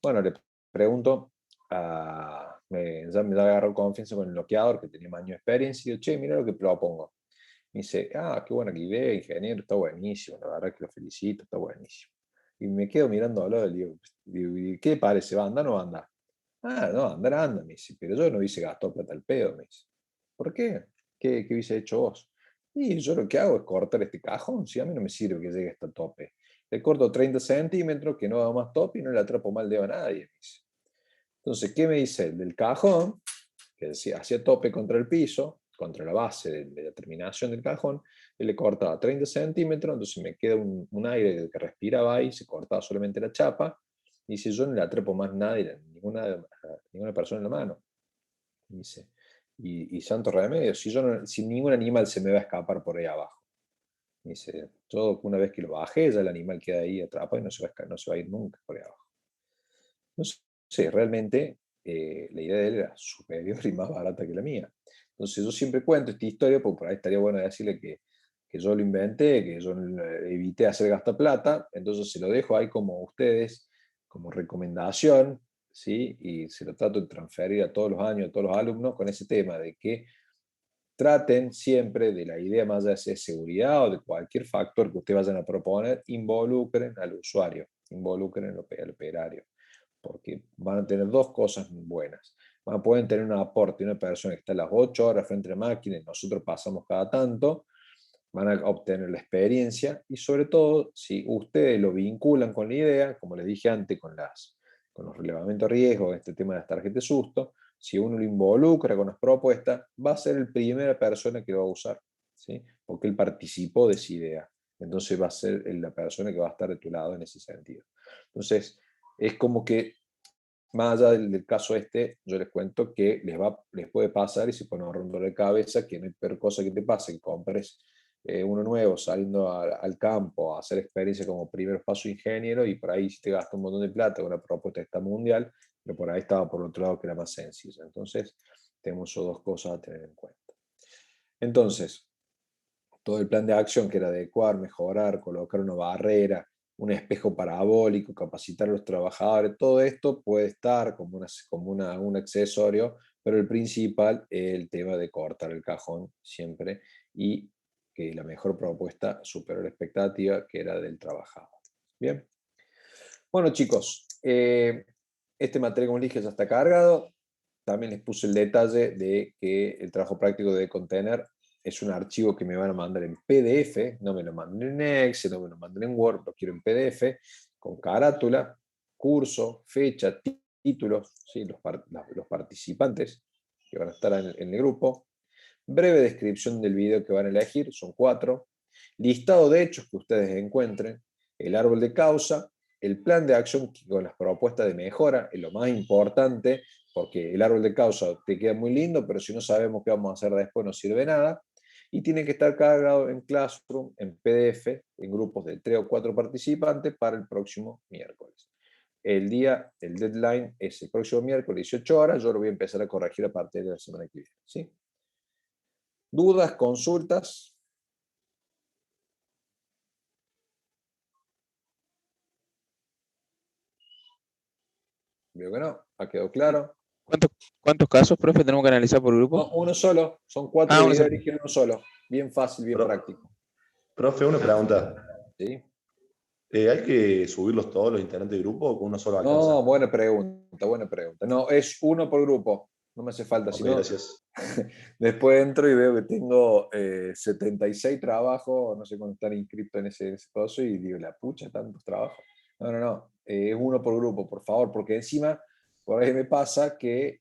Bueno, le pregunto, ya me agarró confianza con el bloqueador, que tenía más años de experiencia, y digo, che, mira lo que propongo. Me dice, qué buena idea, ingeniero, está buenísimo, la verdad que lo felicito, está buenísimo. Y me quedo mirando al lado y digo, ¿qué parece? ¿Va a andar o no va a andar? No, anda, me dice, pero yo no hubiese gastado plata al pedo, me dice. ¿Por qué? ¿Qué hubiese hecho vos? Y yo lo que hago es cortar este cajón, si a mí no me sirve que llegue hasta el tope. Le corto 30 centímetros, que no va más tope y no le atrapo mal dedo a nadie, me dice. Entonces, ¿qué me dice el del cajón? Que hacía tope contra el piso, contra la base de la terminación del cajón, y le cortaba 30 centímetros, entonces me queda un aire que respiraba ahí, se cortaba solamente la chapa, y dice, yo no le atrapo más nadie, ninguna persona en la mano. Dice, y santo remedio, si ningún animal se me va a escapar por ahí abajo. Dice, yo una vez que lo bajé, ya el animal queda ahí atrapado y no se va a ir nunca por ahí abajo. Entonces, realmente la idea de él era superior y más barata que la mía. Entonces yo siempre cuento esta historia, porque por ahí estaría bueno decirle que yo lo inventé, que yo evité hacer gastar plata, entonces se lo dejo ahí como ustedes, como recomendación, ¿sí? Y se lo trato de transferir a todos los años, a todos los alumnos, con ese tema de que traten siempre de la idea más allá de seguridad o de cualquier factor que ustedes vayan a proponer, involucren al usuario, involucren al operario, porque van a tener dos cosas buenas. Pueden tener un aporte de una persona que está a las 8 horas frente a la máquina y nosotros pasamos cada tanto, van a obtener la experiencia y sobre todo, si ustedes lo vinculan con la idea, como les dije antes, con los relevamientos de riesgo, este tema de las tarjetas de susto, si uno lo involucra con las propuestas, va a ser la primera persona que lo va a usar, ¿sí? Porque él participó de esa idea. Entonces va a ser la persona que va a estar de tu lado en ese sentido. Entonces, es como que, más allá del caso yo les cuento que les puede pasar y se pone un dolor de cabeza, que no hay peor cosa que te pase, que compres uno nuevo saliendo al campo a hacer experiencia como primer paso ingeniero y por ahí te gasta un montón de plata con una propuesta esta mundial, pero por ahí estaba por otro lado que era más sencilla. Entonces, tenemos esas dos cosas a tener en cuenta. Entonces, todo el plan de acción que era adecuar, mejorar, colocar una barrera, un espejo parabólico, capacitar a los trabajadores, todo esto puede estar como un accesorio, pero el principal es el tema de cortar el cajón siempre y que la mejor propuesta superó la expectativa que era del trabajador. Bien. Bueno, chicos, este material, como dije, ya está cargado. también les puse el detalle de que el trabajo práctico debe contener, es un archivo que me van a mandar en PDF, no me lo manden en Excel, no me lo manden en Word, lo quiero en PDF, con carátula, curso, fecha, títulos, ¿sí? los participantes que van a estar en el grupo, breve descripción del video que van a elegir, son 4, listado de hechos que ustedes encuentren, el árbol de causa, el plan de acción con las propuestas de mejora, es lo más importante, porque el árbol de causa te queda muy lindo, pero si no sabemos qué vamos a hacer después no sirve nada, y tiene que estar cargado en Classroom, en PDF, en grupos de 3 o 4 participantes para el próximo miércoles. El deadline es el próximo miércoles, 18 horas, yo lo voy a empezar a corregir a partir de la semana que viene, ¿sí? ¿Dudas, consultas? Veo que no, ha quedado claro. ¿Cuántos casos, profe, tenemos que analizar por grupo? No, uno solo, son 4 videos, eligen uno solo. Bien fácil, bien práctico. Profe, una pregunta. ¿Sí? ¿Hay que subirlos todos los integrantes del grupo o con uno solo alcanza? No, buena pregunta. No, es uno por grupo, no me hace falta. Okay, sino, gracias. Después entro y veo que tengo 76 trabajos, no sé cuántos están inscritos en ese coso, y digo, la pucha, tantos trabajos. No, es uno por grupo, por favor, porque encima, por ahí me pasa que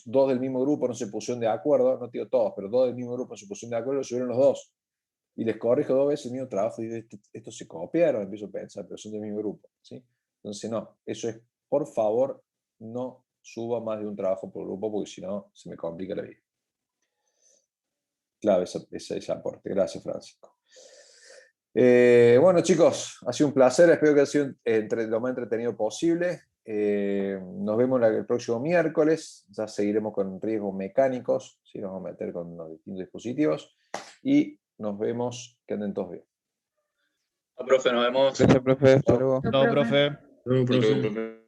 2 del mismo grupo no se pusieron de acuerdo, no digo todos, pero 2 del mismo grupo se pusieron de acuerdo, lo subieron los 2. Y les corrijo 2 veces el mismo trabajo y digo, estos se copiaron, empiezo a pensar, pero son del mismo grupo, ¿sí? Entonces no, eso es, por favor, no suba más de un trabajo por grupo, porque si no, se me complica la vida. Clave ese aporte. Gracias, Francisco. Bueno, chicos, ha sido un placer, espero que haya sido lo más entretenido posible. Nos vemos el próximo miércoles, ya seguiremos con riesgos mecánicos, ¿sí? Nos vamos a meter con los distintos dispositivos, y nos vemos, que anden todos bien. Profe, nos vemos. Gracias, profe. Hasta Chao. luego. No, profe. Hasta luego, profe.